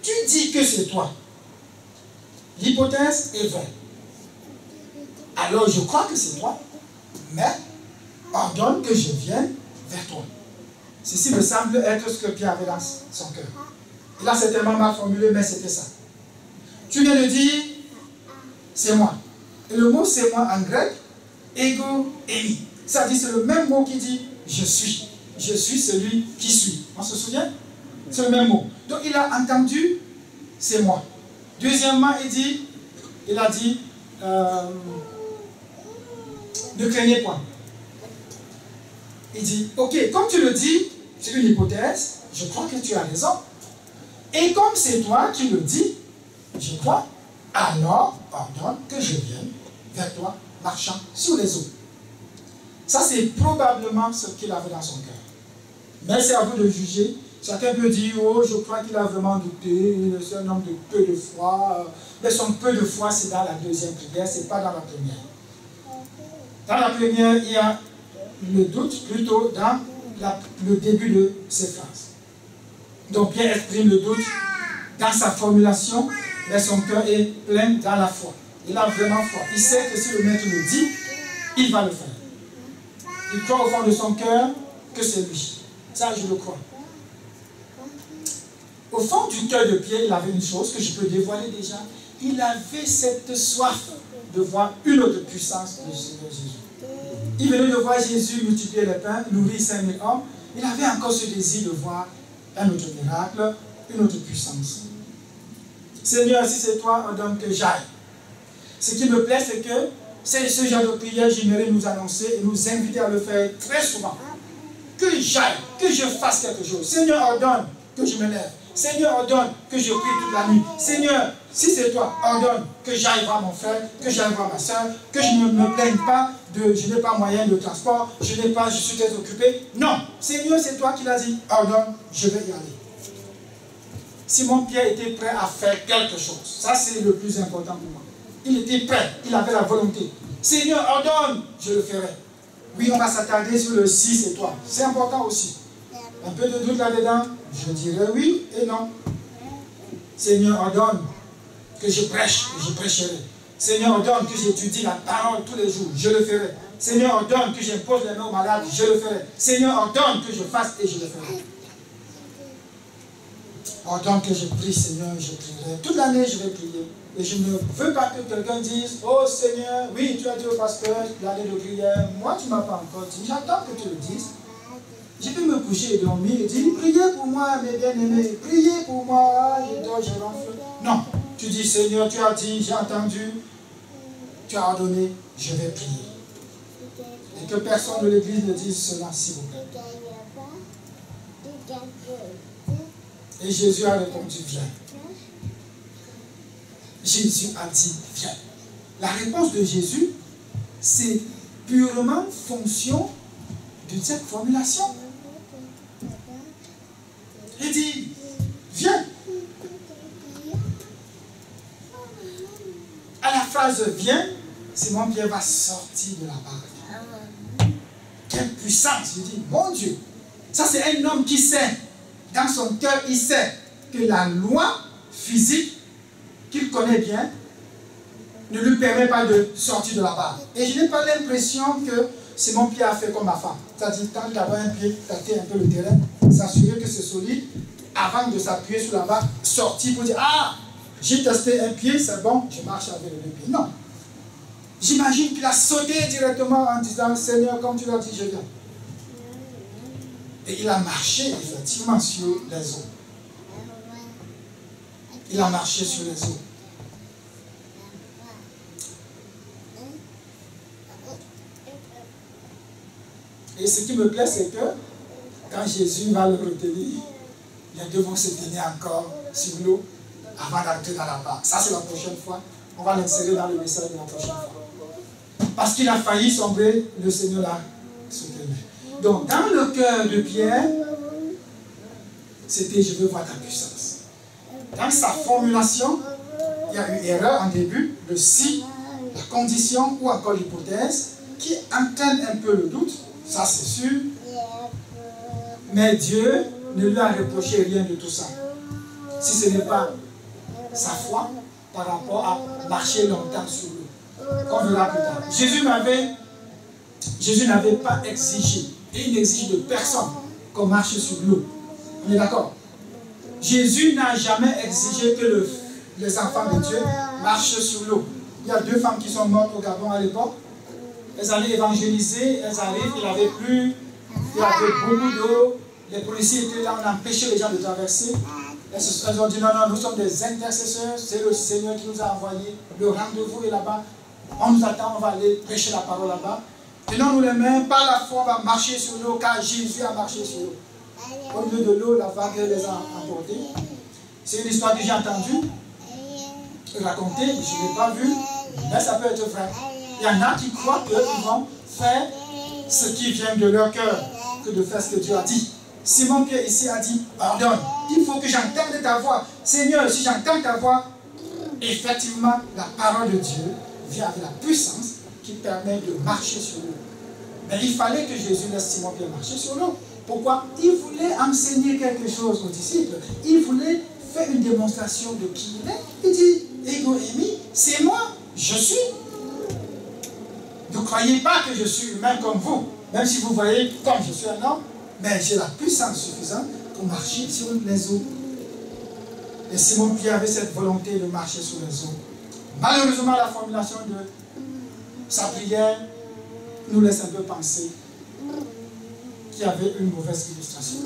Speaker 1: tu dis que c'est toi. L'hypothèse est vraie. Alors je crois que c'est toi, mais ordonne que je vienne vers toi. Ceci me semble être ce que Pierre avait dans son cœur. Il a certainement mal formulé, mais c'était ça. Tu viens de dire, c'est moi. Et le mot c'est moi en grec, ego, émi. Ça dit, c'est le même mot qui dit, je suis. Je suis celui qui suis. On se souvient? C'est le même mot. Donc il a entendu, c'est moi. Deuxièmement, il a dit, ne craignez point. Il dit, ok, comme tu le dis, c'est une hypothèse, je crois que tu as raison. Et comme c'est toi qui le dis, je crois, alors ordonne que je vienne vers toi marchant sur les eaux. Ça, c'est probablement ce qu'il avait dans son cœur. Mais c'est à vous de juger. Chacun peut dire, oh, je crois qu'il a vraiment douté, c'est un homme de peu de foi. Mais son peu de foi, c'est dans la deuxième prière, ce n'est pas dans la première. Dans la première, il y a le doute plutôt dans le début de ces phrases. Donc Pierre exprime le doute dans sa formulation, mais son cœur est plein dans la foi. Il a vraiment foi. Il sait que si le maître le dit, il va le faire. Il croit au fond de son cœur que c'est lui. Ça, je le crois. Au fond du cœur de Pierre, il avait une chose que je peux dévoiler déjà. Il avait cette soif de voir une autre puissance du Seigneur Jésus. Il venait de voir Jésus multiplier les pains, nourrir 5000 hommes. Il avait encore ce désir de voir un autre miracle, une autre puissance. Seigneur, si c'est toi, ordonne que j'aille. Ce qui me plaît, c'est que c'est ce genre de prière, j'aimerais nous annoncer et nous inviter à le faire très souvent. Que j'aille, que je fasse quelque chose. Seigneur, ordonne que je me lève. Seigneur, ordonne que je prie toute la nuit. Seigneur, si c'est toi, ordonne que j'aille voir mon frère, que j'aille voir ma soeur, que je ne me plaigne pas de je n'ai pas moyen de transport, je suis très occupé. Non, Seigneur, c'est toi qui l'as dit. Ordonne, je vais y aller. Simon Pierre était prêt à faire quelque chose. Ça, c'est le plus important pour moi. Il était prêt, il avait la volonté. Seigneur, ordonne, je le ferai. Oui, on va s'attarder sur le si, c'est toi. C'est important aussi. Un peu de doute là-dedans, je dirais oui et non. Seigneur, ordonne que je prêche, que je prêcherai. Seigneur, ordonne que j'étudie la parole tous les jours, je le ferai. Seigneur, ordonne que j'impose les mains aux malades, je le ferai. Seigneur, ordonne que je fasse et je le ferai. Ordonne que je prie, Seigneur, je prierai. Toute l'année, je vais prier. Et je ne veux pas que quelqu'un dise, oh Seigneur, oui, tu as dit au pasteur, l'année de prière, moi tu ne m'as pas encore dit, j'attends que tu le dises. Je peux me coucher et dormir et dire, priez pour moi, mes bien-aimés, priez pour moi, je dors, je ronfle. Non, tu dis, Seigneur, tu as dit, j'ai entendu, tu as ordonné, je vais prier. Et que personne de l'église ne dise cela, s'il vous plaît. Et Jésus a répondu, viens. Jésus a dit, viens. La réponse de Jésus, c'est purement fonction de cette formulation. Il dit, viens. À la phrase viens, Simon Pierre va sortir de la barque. Quelle puissance! Il dit, mon Dieu, Ça, c'est un homme qui sait, dans son cœur, il sait que la loi physique qu'il connaît bien ne lui permet pas de sortir de la barre. Et je n'ai pas l'impression que Simon-Pierre a fait comme ma femme. C'est-à-dire, tant qu'avoir un pied, tâter un peu le terrain, s'assurer que c'est solide, avant de s'appuyer sur la barre, sortir pour dire, ah, j'ai testé un pied, c'est bon, je marche avec le pied. Non. J'imagine qu'il a sauté directement en disant, Seigneur, comme tu l'as dit, je viens. Et il a marché effectivement sur les eaux. Il a marché sur les eaux. Et ce qui me plaît, c'est que quand Jésus va le retenir, les deux vont se tenir encore sur l'eau avant d'entrer dans la barque. Ça, c'est la prochaine fois. On va l'insérer dans le message de la prochaine fois. Parce qu'il a failli sombrer, le Seigneur l'a soutenu. Donc, dans le cœur de Pierre, c'était « je veux voir ta puissance ». Dans sa formulation, il y a une erreur en début, le si, la condition ou encore l'hypothèse, qui entraîne un peu le doute, ça c'est sûr. Mais Dieu ne lui a reproché rien de tout ça. Si ce n'est pas sa foi par rapport à marcher longtemps sur l'eau. On verra plus tard. Jésus n'avait pas exigé, et il n'exige de personne qu'on marche sur l'eau. On est d'accord? Jésus n'a jamais exigé que les enfants de Dieu marchent sur l'eau. Il y a 2 femmes qui sont mortes au Gabon à l'époque. Elles allaient évangéliser, elles arrivent, il n'y avait plus, il y avait beaucoup d'eau. Les policiers étaient là, on empêchait les gens de traverser. Elles ont dit non, non, nous sommes des intercesseurs, c'est le Seigneur qui nous a envoyés. Le rendez-vous est là-bas. On nous attend, on va aller prêcher la parole là-bas. Tenons-nous les mains, par la foi, on va marcher sur l'eau, car Jésus a marché sur l'eau. Au milieu de l'eau, la vague les a emportés. C'est une histoire que j'ai entendue, racontée, je ne l'ai pas vue, mais ça peut être vrai. Il y en a qui croient qu'ils vont faire ce qui vient de leur cœur que de faire ce que Dieu a dit. Simon-Pierre ici a dit, pardonne, il faut que j'entende ta voix. Seigneur, si j'entends ta voix, effectivement, la parole de Dieu vient avec la puissance qui permet de marcher sur l'eau. Mais il fallait que Jésus laisse Simon-Pierre marcher sur l'eau. Pourquoi? Il voulait enseigner quelque chose aux disciples. Il voulait faire une démonstration de qui il est. Il dit, Ego Emi, c'est moi, je suis. Ne croyez pas que je suis humain comme vous, même si vous voyez comme je suis un homme, mais j'ai la puissance suffisante pour marcher sur les eaux. Et Simon-Pierre avait cette volonté de marcher sur les eaux. Malheureusement, la formulation de sa prière nous laisse un peu penser qu'il y avait une mauvaise illustration,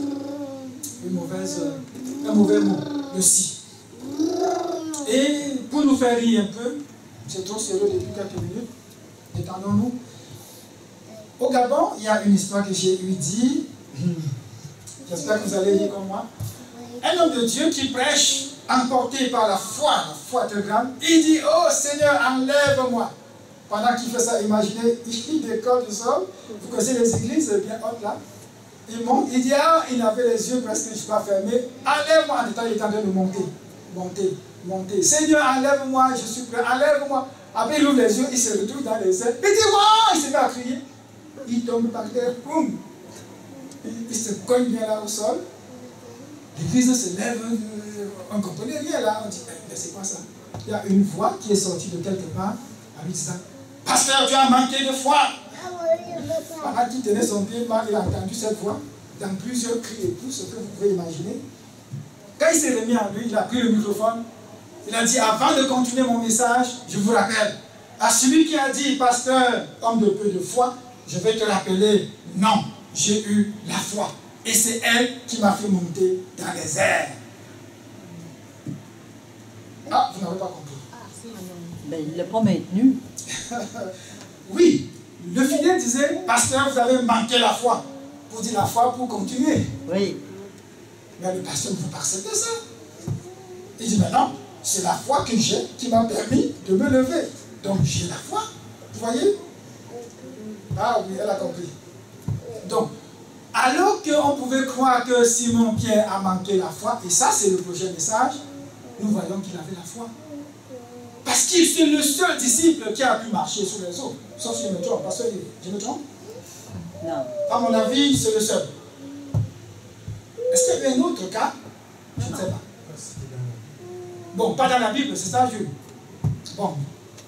Speaker 1: un mauvais mot, le si. Et pour nous faire rire un peu, c'est trop sérieux depuis quelques minutes, détendons-nous. Au Gabon, il y a une histoire que j'ai eu dit, j'espère que vous allez lire comme moi. Un homme de Dieu qui prêche, emporté par la foi très grande, il dit, oh Seigneur, enlève-moi. Pendant qu'il fait ça, imaginez, il décolle du sol. Vous connaissez les églises bien hautes là. Il monte, il dit, ah, il avait les yeux presque, je ne suis pas fermé. Enlève-moi. En étant, il est en train de monter. Seigneur, enlève-moi, je suis prêt, enlève-moi. Après, il ouvre les yeux, il se retrouve dans les airs. Il dit, waouh, il se met à crier. Il tombe par terre, boum. Il se cogne bien là au sol. L'église se lève, on ne comprenait rien là. On dit, mais c'est quoi ça? Il y a une voix qui est sortie de quelque part, en lui disant, pasteur, tu as manqué de foi. Pendant qu'il tenait son pied, il a entendu cette voix dans plusieurs cris et tout ce que vous pouvez imaginer. Quand il s'est remis en lui, il a pris le microphone. Il a dit, avant de continuer mon message, je vous rappelle, à celui qui a dit, pasteur, homme de peu de foi, je vais te rappeler, non, j'ai eu la foi. Et c'est elle qui m'a fait monter dans les airs. Ah, vous n'avez pas compris.
Speaker 4: Ben, il l'a pas maintenu.
Speaker 1: Oui, le fidèle disait, pasteur, vous avez manqué la foi. Pour dire la foi pour continuer.
Speaker 4: Oui.
Speaker 1: Mais le pasteur ne veut pas accepter ça. Il dit, mais non, c'est la foi que j'ai qui m'a permis de me lever. Donc j'ai la foi. Vous voyez? Ah oui, elle a compris. Donc, alors qu'on pouvait croire que Simon-Pierre a manqué la foi, et ça c'est le prochain message, nous voyons qu'il avait la foi. Parce qu'il c'est le seul disciple qui a pu marcher sur les eaux. Sauf si je me trompe, parce que je me trompe?
Speaker 4: Non.
Speaker 1: À mon avis, c'est le seul. Est-ce qu'il y avait un autre cas? Je ne sais pas. Bon, pas dans la Bible, c'est ça, Jules. Bon.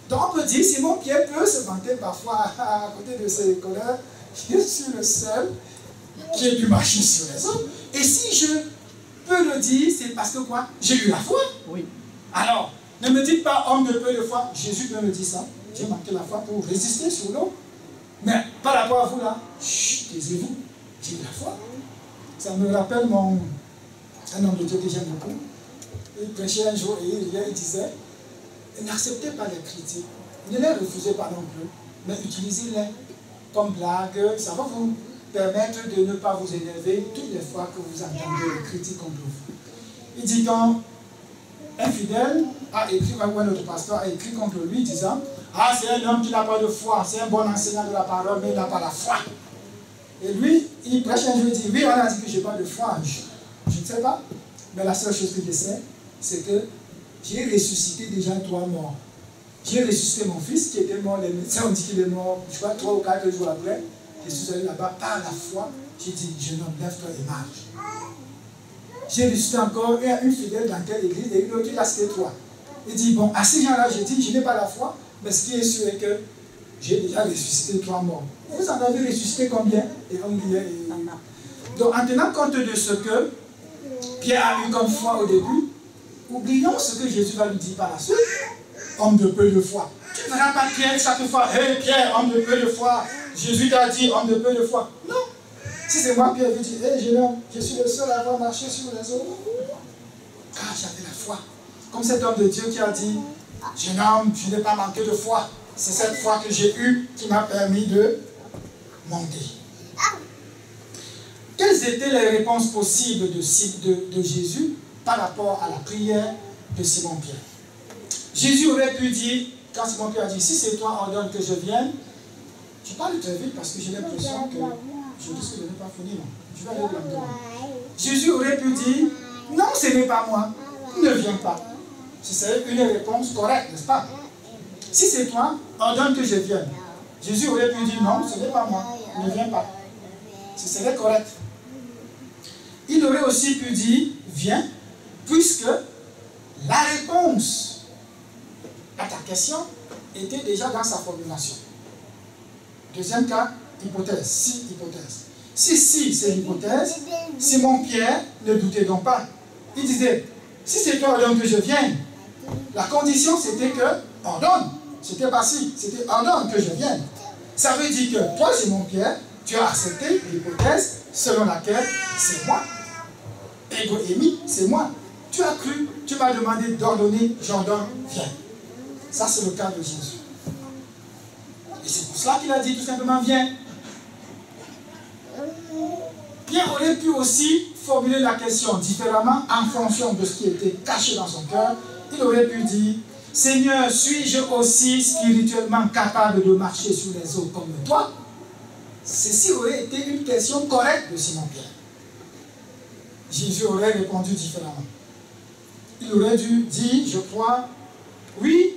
Speaker 1: Donc on peut dire, Simon-Pierre peut se vanter parfois à côté de ses collègues, je suis le seul qui ait pu marcher sur les eaux. Et si je peux le dire, c'est parce que quoi? J'ai eu la foi.
Speaker 4: Oui.
Speaker 1: Alors, ne me dites pas homme de peu de foi. Jésus me dit ça. J'ai manqué la foi pour résister sur l'eau. Mais par rapport à vous là, chut, taisez-vous. J'ai eu la foi. Ça me rappelle un homme de Dieu que j'aime beaucoup. Il prêchait un jour et il disait, n'acceptez pas les critiques. Ne les refusez pas non plus. Mais utilisez-les comme blague. Ça va vous permettre de ne pas vous énerver toutes les fois que vous entendez les critiques contre vous. Il dit quand un fidèle a écrit, ou un autre pasteur a écrit contre lui disant, ah, c'est un homme qui n'a pas de foi, c'est un bon enseignant de la parole, mais il n'a pas la foi. Et lui, il prêche un jour, il dit, oui, on a dit que je n'ai pas de foi. Je ne sais pas, mais la seule chose que je sais, c'est que j'ai ressuscité déjà 3 morts. J'ai ressuscité mon fils qui était mort, les médecins ont dit qu'il est mort, je crois 3 ou 4 jours après. Je suis allé là-bas par la foi, j'ai dit, jeune homme, lève-toi et marche. J'ai ressuscité encore une fidèle dans quelle église, et une autre, il a cité 3. Il dit, bon, à ces gens-là, j'ai dit, je n'ai pas la foi, mais ce qui est sûr est que j'ai déjà ressuscité 3 morts. Vous en avez ressuscité combien? Et on dit, donc en tenant compte de ce que Pierre a eu comme foi au début, oublions ce que Jésus va lui dire par la suite. Homme de peu de foi. Tu ne verras pas Pierre chaque fois, hé Pierre, homme de peu de foi. Jésus t'a dit, homme de peu de foi. Non. Si c'est moi, Pierre, je dis, hé jeune homme, je suis le seul à avoir marché sur les eaux. Car j'avais la foi. Comme cet homme de Dieu qui a dit, jeune homme, je n'ai pas manqué de foi. C'est cette foi que j'ai eue qui m'a permis de monter. Quelles étaient les réponses possibles de Jésus par rapport à la prière de Simon-Pierre? Jésus aurait pu dire, quand Simon-Pierre a dit, si c'est toi, ordonne que je vienne. Je parle très vite parce que j'ai l'impression que je risque de ne pas finir. Je vais aller lentement. Jésus aurait pu dire, non, ce n'est pas moi, ne viens pas. Ce serait une réponse correcte, n'est-ce pas? Si c'est toi, ordonne que je vienne. Jésus aurait pu dire, non, ce n'est pas moi, ne viens pas. Ce serait correct. Il aurait aussi pu dire, viens, puisque la réponse à ta question était déjà dans sa formulation. Deuxième cas, hypothèse, si hypothèse. Si c'est l'hypothèse, Simon-Pierre ne doutait donc pas. Il disait, si c'est toi ordonne que je vienne, la condition c'était que, ordonne, c'était pas si, c'était ordonne que je vienne. Ça veut dire que toi Simon-Pierre, tu as accepté l'hypothèse selon laquelle c'est moi. Ego émis, c'est moi. Tu as cru, tu m'as demandé d'ordonner, j'ordonne, viens. Ça c'est le cas de Jésus. Et c'est pour cela qu'il a dit tout simplement, viens. Pierre aurait pu aussi formuler la question différemment en fonction de ce qui était caché dans son cœur. Il aurait pu dire, Seigneur, suis-je aussi spirituellement capable de marcher sur les eaux comme toi? Ceci aurait été une question correcte de Simon-Pierre. Jésus aurait répondu différemment. Il aurait dû dire, je crois, oui,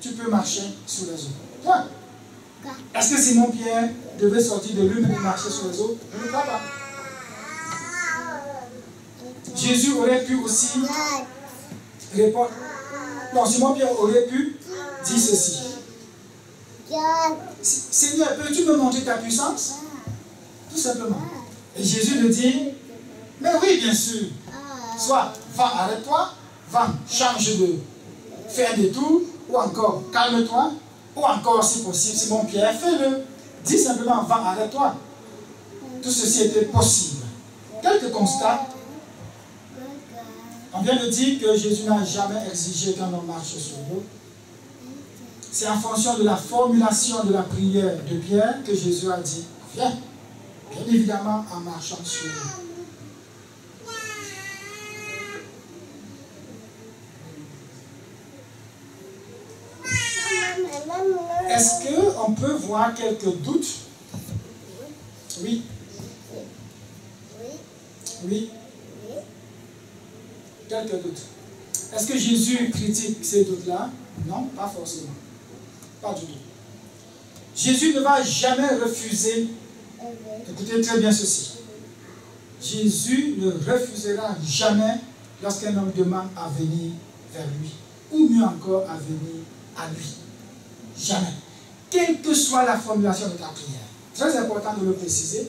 Speaker 1: tu peux marcher sur les eaux. Point. Est-ce que Simon-Pierre devait sortir de lui-même et marcher sur les eaux? Je ne crois pas. Jésus aurait pu aussi répondre. Non, Simon-Pierre aurait pu dire ceci. Seigneur, peux-tu me montrer ta puissance? Tout simplement. Et Jésus lui dit, mais oui, bien sûr. Soit, va, arrête-toi, va, change de faire des tours, ou encore, calme-toi, ou encore, si possible, Simon-Pierre, fais-le. Dis simplement, va, arrête-toi. Tout ceci était possible. Quelques constats. On vient de dire que Jésus n'a jamais exigé qu'un homme marche sur l'eau. C'est en fonction de la formulation de la prière de Pierre que Jésus a dit, viens. Bien évidemment, en marchant sur l'eau. Est-ce qu'on peut voir quelques doutes? Oui. Oui. Quelques doutes. Est-ce que Jésus critique ces doutes-là? Non, pas forcément. Pas du tout. Jésus ne va jamais refuser. Écoutez très bien ceci. Jésus ne refusera jamais lorsqu'un homme demande à venir vers lui, ou mieux encore à venir à lui. Jamais. Quelle que soit la formulation de ta prière. Très important de le préciser,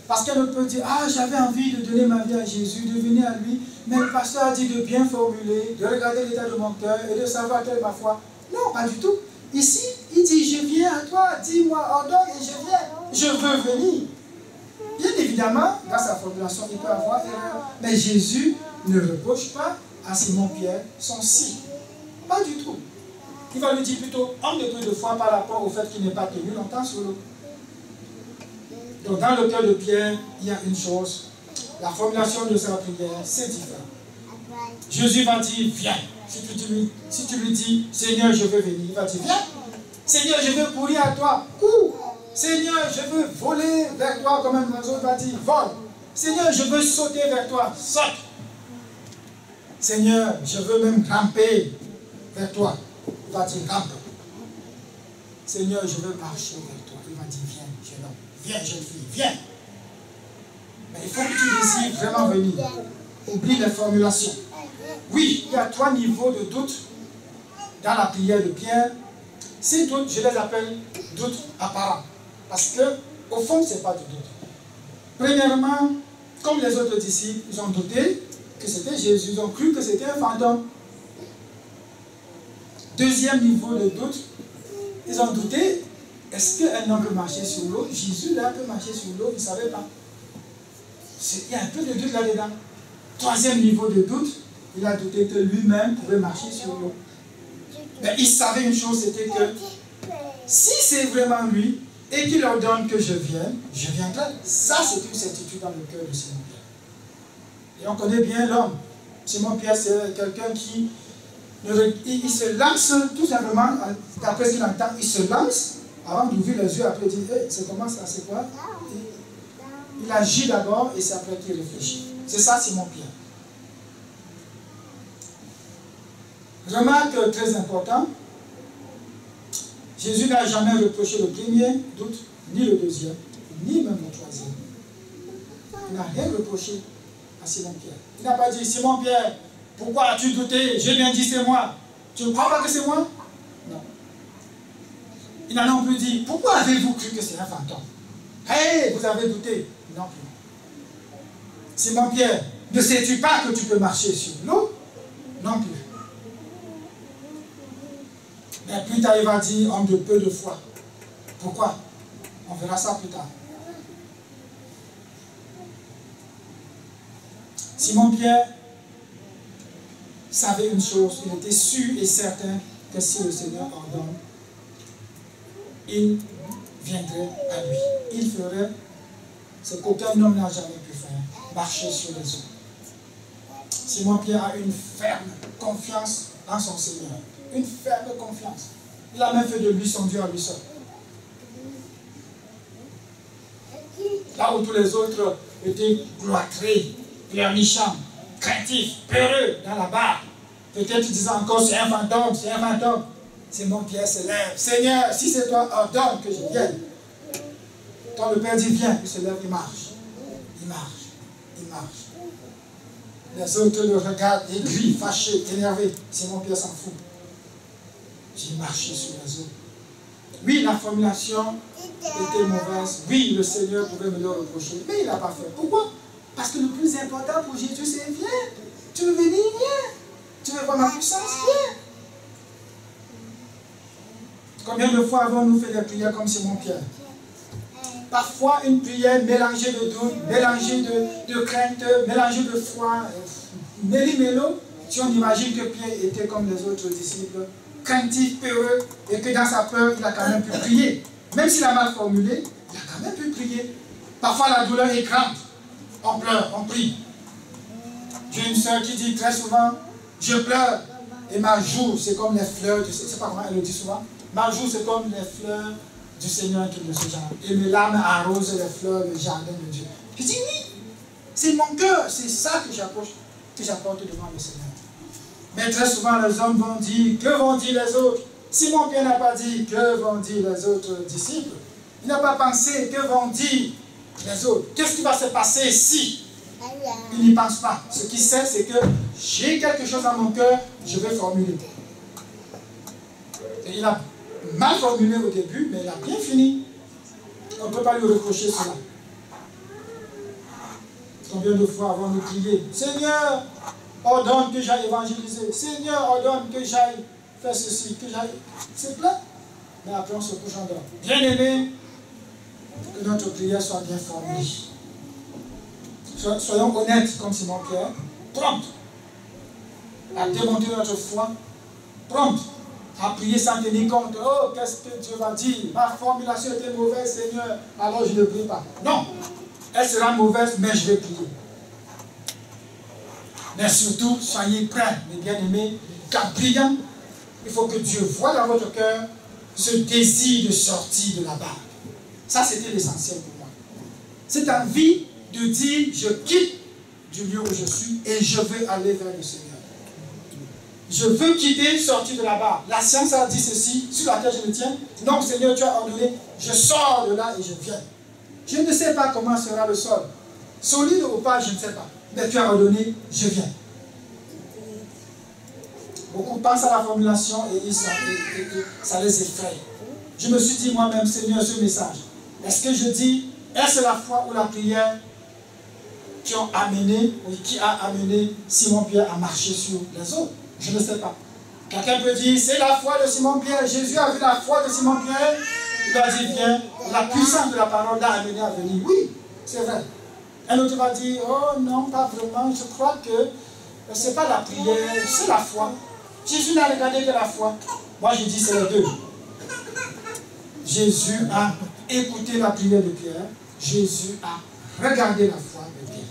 Speaker 1: parce qu'un autre peut dire, ah, j'avais envie de donner ma vie à Jésus, de venir à lui, mais le pasteur a dit de bien formuler, de regarder l'état de mon cœur et de savoir quelle est ma foi. Non, pas du tout. Ici, il dit, je viens à toi, dis-moi, ordonne et je viens. Je veux venir. Bien évidemment, dans sa formulation, il peut avoir erreur. Mais Jésus ne reproche pas à Simon-Pierre son si. Pas du tout. Il va lui dire plutôt, homme de peu de foi par rapport au fait qu'il n'est pas tenu longtemps sur l'eau. Donc dans le cœur de Pierre, il y a une chose. La formulation de sa prière, c'est différent. Jésus va dire, viens. Si tu lui dis, Seigneur, je veux venir, il va dire, viens. Seigneur, je veux courir à toi. Cours. Seigneur, je veux voler vers toi comme un oiseau, il va dire, vole. Seigneur, je veux sauter vers toi, saute. Seigneur, je veux même ramper vers toi. Il va dire, rampe. Seigneur, je veux marcher vers toi. Il va dire, viens, jeune homme. Viens, jeune fille, viens. Mais il faut que tu décides vraiment venir. Oublie les formulations. Oui, il y a 3 niveaux de doute dans la prière de Pierre. Ces doutes, je les appelle doutes apparents. Parce que, au fond, ce n'est pas du doute. Premièrement, comme les autres disciples, ils ont douté que c'était Jésus, ils ont cru que c'était un fantôme. Deuxième niveau de doute, ils ont douté, est-ce qu'un homme peut marcher sur l'eau? Jésus, là, peut marcher sur l'eau, il ne savait pas. Il y a un peu de doute là-dedans. Troisième niveau de doute, il a douté que lui-même pouvait marcher sur l'eau. Mais il savait une chose, c'était que si c'est vraiment lui, et qu'il ordonne que je vienne, je viendrai. Ça, c'est une certitude dans le cœur de Simon-Pierre. Et on connaît bien l'homme. Simon-Pierre, c'est quelqu'un qui il se lance tout simplement, d'après ce qu'il entend, il se lance avant d'ouvrir les yeux, après il dit, hey, c'est comment ça, c'est quoi? Il agit d'abord et c'est après qu'il réfléchit. C'est ça Simon-Pierre. Remarque très important, Jésus n'a jamais reproché le premier doute, ni le deuxième, ni même le troisième. Il n'a rien reproché à Simon-Pierre. Il n'a pas dit, Simon-Pierre, pourquoi as-tu douté? J'ai bien dit c'est moi. Tu ne crois pas que c'est moi? Non. Il n'a non plus dit, pourquoi avez-vous cru que c'est un fantôme? Hey, vous avez douté? Non plus. Simon-Pierre, ne sais-tu pas que tu peux marcher sur l'eau? Non plus. Mais plus tard, il va dire, homme de peu de foi. Pourquoi? On verra ça plus tard. Simon-Pierre savait une chose, il était sûr et certain que si le Seigneur ordonne, il viendrait à lui. Il ferait ce qu'aucun homme n'a jamais pu faire, marcher sur les eaux. Simon-Pierre a une ferme confiance en son Seigneur. Une ferme confiance. Il a même fait de lui son Dieu à lui seul. Là où tous les autres étaient cloîtrés, pleurnichants, craintifs, peureux dans la barre, peut-être disant encore c'est un fantôme, c'est un fantôme. Simon-Pierre se lève. Seigneur, si c'est toi, ordonne que je vienne. Quand le Père dit viens, il se lève, il marche. Il marche. Il marche. Les autres le regardent, aigris, fâchés, énervés. Simon-Pierre s'en fout. J'ai marché sur les eaux. Oui, la formulation était mauvaise. Oui, le Seigneur pouvait me le reprocher. Mais il n'a pas fait. Pourquoi? Parce que le plus important pour Jésus, c'est viens. Tu veux venir, viens. Tu veux voir ma puissance, viens. Combien de fois avons-nous fait des prières comme Simon-Pierre? Parfois, une prière mélangée de doute, mélangée de crainte, mélangée de foi, méli-mélo. Si on imagine que Pierre était comme les autres disciples, craintif, peureux, et que dans sa peur, il a quand même pu prier. Même s'il a mal formulé, il a quand même pu prier. Parfois, la douleur est grande. On pleure, on prie. J'ai une soeur qui dit très souvent, je pleure, et ma joue, c'est comme les fleurs, je ne sais pas comment elle le dit souvent, ma joue, c'est comme les fleurs du Seigneur qui me jardin. Et mes larmes arrosent les fleurs, le jardin de Dieu. Je dis oui, c'est mon cœur, c'est ça que j'apporte devant le Seigneur. Mais très souvent, les hommes vont dire, que vont dire les autres? Simon-Pierre n'a pas dit, que vont dire les autres disciples? Il n'a pas pensé, que vont dire les autres? Qu'est-ce qui va se passer si? Il n'y pense pas. Ce qu'il sait, c'est que j'ai quelque chose dans mon cœur, je vais formuler. Et il a mal formulé au début, mais il a bien fini. On ne peut pas lui reprocher cela. Combien de fois avons-nous prié? Seigneur, ordonne que j'aille évangéliser. Seigneur, ordonne que j'aille faire ceci, que j'aille... C'est plein. Mais après, on se couche en dehors. Bien aimé, que notre prière soit bien formulée. Soyons honnêtes comme Simon Pierre, promptes à démontrer notre foi, promptes à prier sans tenir compte. Oh, qu'est-ce que Dieu va dire? Ma formulation était mauvaise, Seigneur, alors je ne prie pas. Non, elle sera mauvaise, mais je vais prier. Mais surtout, soyez prêts, mes bien-aimés, car priant, il faut que Dieu voie dans votre cœur ce désir de sortir de là-bas. Ça, c'était l'essentiel pour moi. Cette envie de dire, je quitte du lieu où je suis et je veux aller vers le Seigneur. Je veux quitter, sortir de là-bas. La science a dit ceci, sur laquelle je me tiens. Non, Seigneur, tu as ordonné, je sors de là et je viens. Je ne sais pas comment sera le sol. Solide ou pas, je ne sais pas. Mais tu as ordonné, je viens. Beaucoup pensent à la formulation et ça les effraie. Je me suis dit moi-même, Seigneur, ce message, est-ce que je dis, est-ce la foi ou la prière qui a amené Simon-Pierre à marcher sur les eaux? Je ne sais pas. Quelqu'un peut dire, c'est la foi de Simon-Pierre. Jésus a vu la foi de Simon-Pierre. Il a dit, viens, la puissance de la parole l'a amené à venir. Oui, c'est vrai. Un autre va dire, oh non, pas vraiment. Je crois que ce n'est pas la prière, c'est la foi. Jésus n'a regardé que la foi. Moi, je dis, c'est les deux. Jésus a écouté la prière de Pierre. Jésus a regardé la foi de Pierre.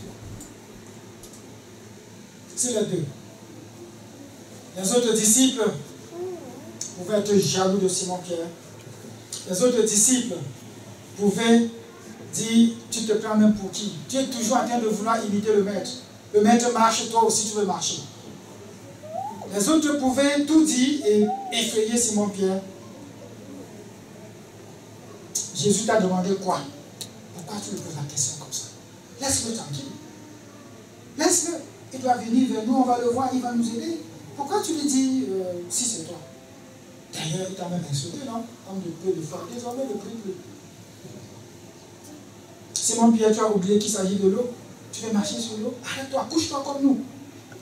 Speaker 1: C'est les deux. Les autres disciples pouvaient être jaloux de Simon-Pierre. Les autres disciples pouvaient dire, tu te prends même pour qui? Tu es toujours en train de vouloir imiter le maître. Le maître marche, toi aussi tu veux marcher. Les autres pouvaient tout dire et effrayer Simon-Pierre. Jésus t'a demandé quoi? Pourquoi tu lui poses la question comme ça? Laisse-le tranquille. Laisse-le. Il doit venir vers nous, on va le voir, il va nous aider. Pourquoi tu lui dis si c'est toi? D'ailleurs, il t'a même insulté, non? Homme de peu de foi. Désormais, ne prie plus. Simon-Pierre, tu as oublié qu'il s'agit de l'eau. Tu veux marcher sur l'eau? Arrête-toi, couche-toi comme nous.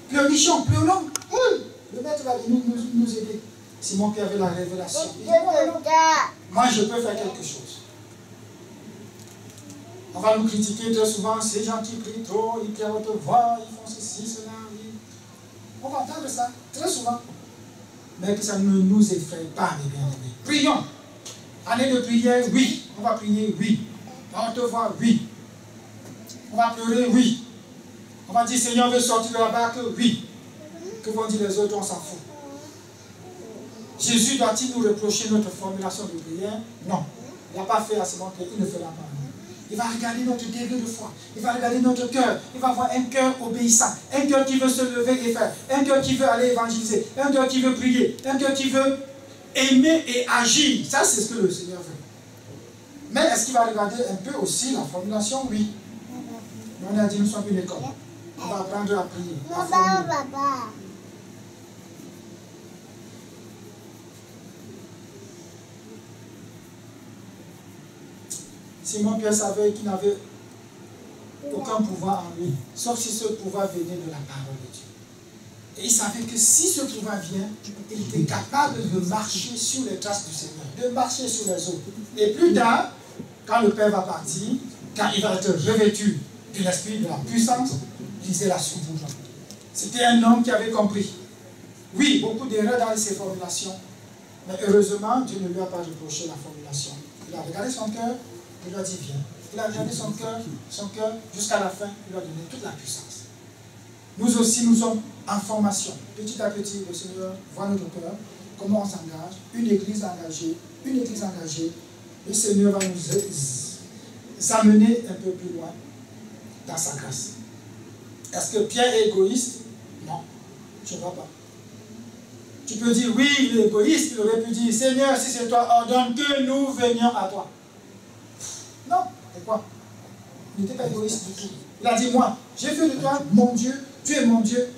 Speaker 1: Pleurnichons, pleurons. Oui. Le maître va venir nous aider. Simon-Pierre avait la révélation. Il dit, non, moi, je peux faire quelque chose. On va nous critiquer très souvent, ces gens qui prient trop, ils prient à haute voix, ils font ceci, cela. On va entendre ça très souvent. Mais que ça ne nous effraie pas, mes bien-aimés. Prions. Année de prière, oui. On va prier, oui. On te voit, oui. On va pleurer, oui. On va dire, Seigneur, veut sortir de la barque, oui. Que vont dire les autres, on s'en fout. Jésus doit-il nous reprocher notre formulation de prière? Non. Il n'a pas fait à ce moment qu'il ne fera pas. Il va regarder notre degré de foi. Il va regarder notre cœur. Il va voir un cœur obéissant. Un cœur qui veut se lever et faire. Un cœur qui veut aller évangéliser. Un cœur qui veut prier. Un cœur qui veut aimer et agir. Ça, c'est ce que le Seigneur veut. Mais est-ce qu'il va regarder un peu aussi la formulation? Oui. Mais on a dit, nous sommes une école. On va apprendre à prier. À formuler. Simon-Pierre savait qu'il n'avait aucun pouvoir en lui, sauf si ce pouvoir venait de la parole de Dieu. Et il savait que si ce pouvoir vient, il était capable de marcher sur les traces du Seigneur, de marcher sur les eaux. Et plus tard, quand le Père va partir, quand il va être revêtu de l'esprit de la puissance, lisez la suite. C'était un homme qui avait compris. Oui, beaucoup d'erreurs dans ses formulations, mais heureusement, Dieu ne lui a pas reproché la formulation. Il a regardé son cœur. Il lui a dit, viens. Il a regardé son cœur jusqu'à la fin, il lui a donné toute la puissance. Nous aussi, nous sommes en formation. Petit à petit, le Seigneur voit notre cœur, comment on s'engage, une église engagée. Le Seigneur va nous amener un peu plus loin dans sa grâce. Est-ce que Pierre est égoïste? Non, je ne vois pas. Tu peux dire, oui, il est égoïste, il aurait pu dire, Seigneur, si c'est toi, ordonne que nous venions à toi. Non, c'est quoi? Il n'était pas égoïste du tout. Il a dit, moi, j'ai fait de toi mon Dieu, tu es mon Dieu.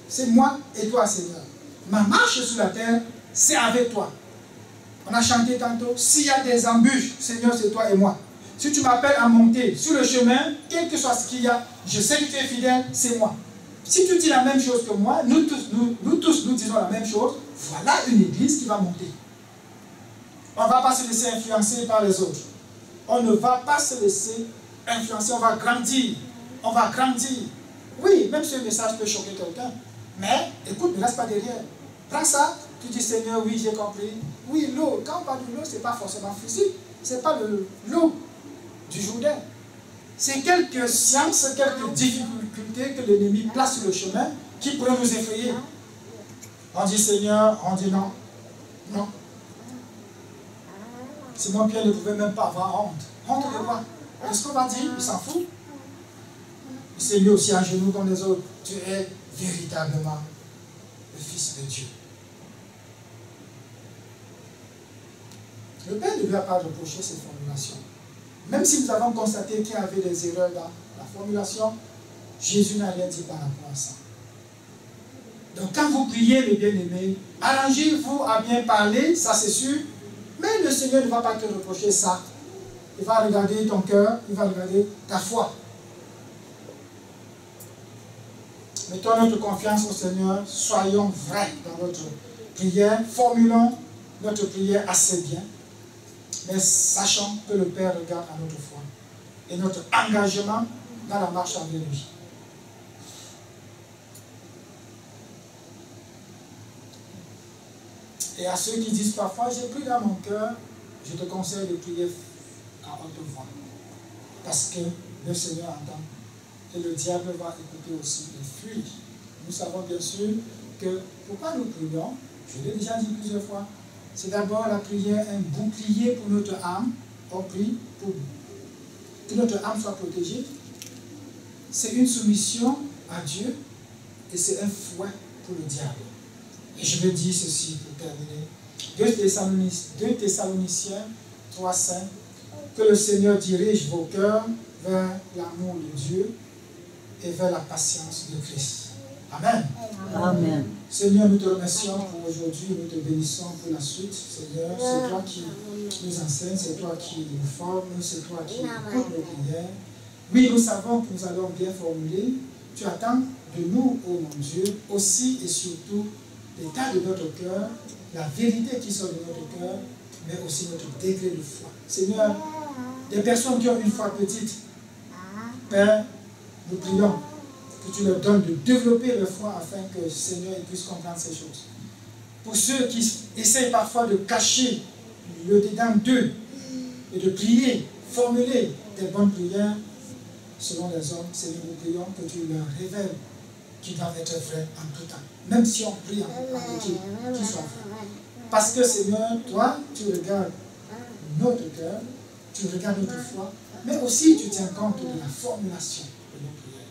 Speaker 1: C'est moi et toi, Seigneur. Ma marche sur la terre, c'est avec toi. On a chanté tantôt, s'il y a des embûches, Seigneur, c'est toi et moi. Si tu m'appelles à monter sur le chemin, quel que soit ce qu'il y a, je sais que tu es fidèle, c'est moi. Si tu dis la même chose que moi, nous tous disons la même chose, voilà une église qui va monter. On ne va pas se laisser influencer par les autres. On ne va pas se laisser influencer, on va grandir. On va grandir. Oui, même si le message peut choquer quelqu'un, mais écoute, ne reste pas derrière. Prends ça, tu dis Seigneur, oui, j'ai compris. Oui, l'eau, quand on parle de l'eau, ce n'est pas forcément physique, ce n'est pas l'eau du Jourdain. C'est quelques sciences, quelques difficultés que l'ennemi place sur le chemin qui pourraient nous effrayer. On dit Seigneur, on dit non. Non. Simon Pierre ne pouvait même pas avoir honte. Honte de quoi? Qu'est-ce qu'on va dire? Il s'en fout. Il s'est mis aussi à genoux comme les autres. Tu es véritablement le Fils de Dieu. Le Père ne lui a pas reproché cette formulation. Même si nous avons constaté qu'il y avait des erreurs dans la formulation, Jésus n'a rien dit par rapport à ça. Donc quand vous priez, mes bien-aimés, arrangez-vous à bien parler, ça c'est sûr, mais le Seigneur ne va pas te reprocher ça. Il va regarder ton cœur, il va regarder ta foi. Mettons notre confiance au Seigneur, soyons vrais dans notre prière, formulons notre prière assez bien, mais sachant que le Père regarde à notre foi et notre engagement dans la marche avec lui. Et à ceux qui disent parfois, j'ai pris dans mon cœur, je te conseille de prier à haute voix. Parce que le Seigneur entend. Et le diable va écouter aussi et fuir. Nous savons bien sûr que pourquoi nous prions, je l'ai déjà dit plusieurs fois, c'est d'abord la prière, un bouclier pour notre âme. On prie pour que notre âme soit protégée. C'est une soumission à Dieu et c'est un fouet pour le diable. Et je vais dire ceci pour terminer. 2 Thessaloniciens 3,5. Que le Seigneur dirige vos cœurs vers l'amour de Dieu et vers la patience de Christ. Amen.
Speaker 4: Amen.
Speaker 1: Seigneur, nous te remercions pour aujourd'hui, nous te bénissons pour la suite. Seigneur, c'est toi qui nous enseignes, c'est toi qui nous formes, c'est toi qui écoutes nos prières. Oui, nous savons que nous allons bien formuler. Tu attends de nous, ô mon Dieu, aussi et surtout l'état de notre cœur, la vérité qui sort de notre cœur, mais aussi notre degré de foi. Seigneur, des personnes qui ont une foi petite, Père, nous prions que tu leur donnes de développer leur foi afin que, Seigneur, ils puissent comprendre ces choses. Pour ceux qui essayent parfois de cacher le dedans d'eux et de prier, formuler des bonnes prières selon les hommes, Seigneur, nous prions que tu leur révèles qui doivent être vrais en tout temps. Même si on prie en équipe, qu'ils soient vrais. Parce que, Seigneur, toi, tu regardes notre cœur, tu regardes notre foi, mais aussi tu tiens compte de la formulation de nos prières.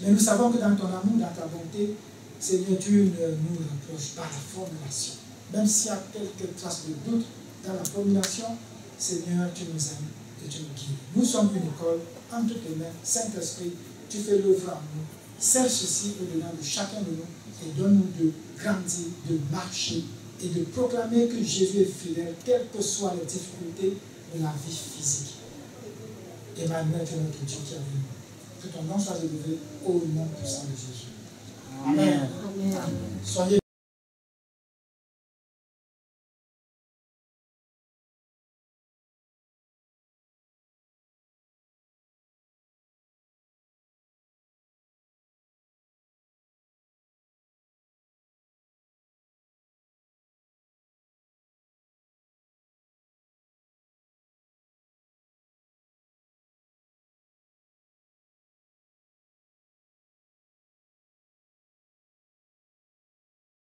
Speaker 1: Mais nous savons que dans ton amour, dans ta bonté, Seigneur, tu ne nous reproches pas la formulation. Même s'il y a quelques traces de doute dans la formulation, Seigneur, tu nous aimes et tu nous guides. Nous sommes une école entre tes mains. Saint-Esprit, tu fais l'œuvre en nous. Serre ceci au-dedans de chacun de nous et donne-nous de grandir, de marcher et de proclamer que Jésus est fidèle, quelles que soient les difficultés de la vie physique. Emmanuel est notre Dieu qui a venu. Que ton nom soit élevé au nom puissant de Jésus. Amen. Amen. Soyez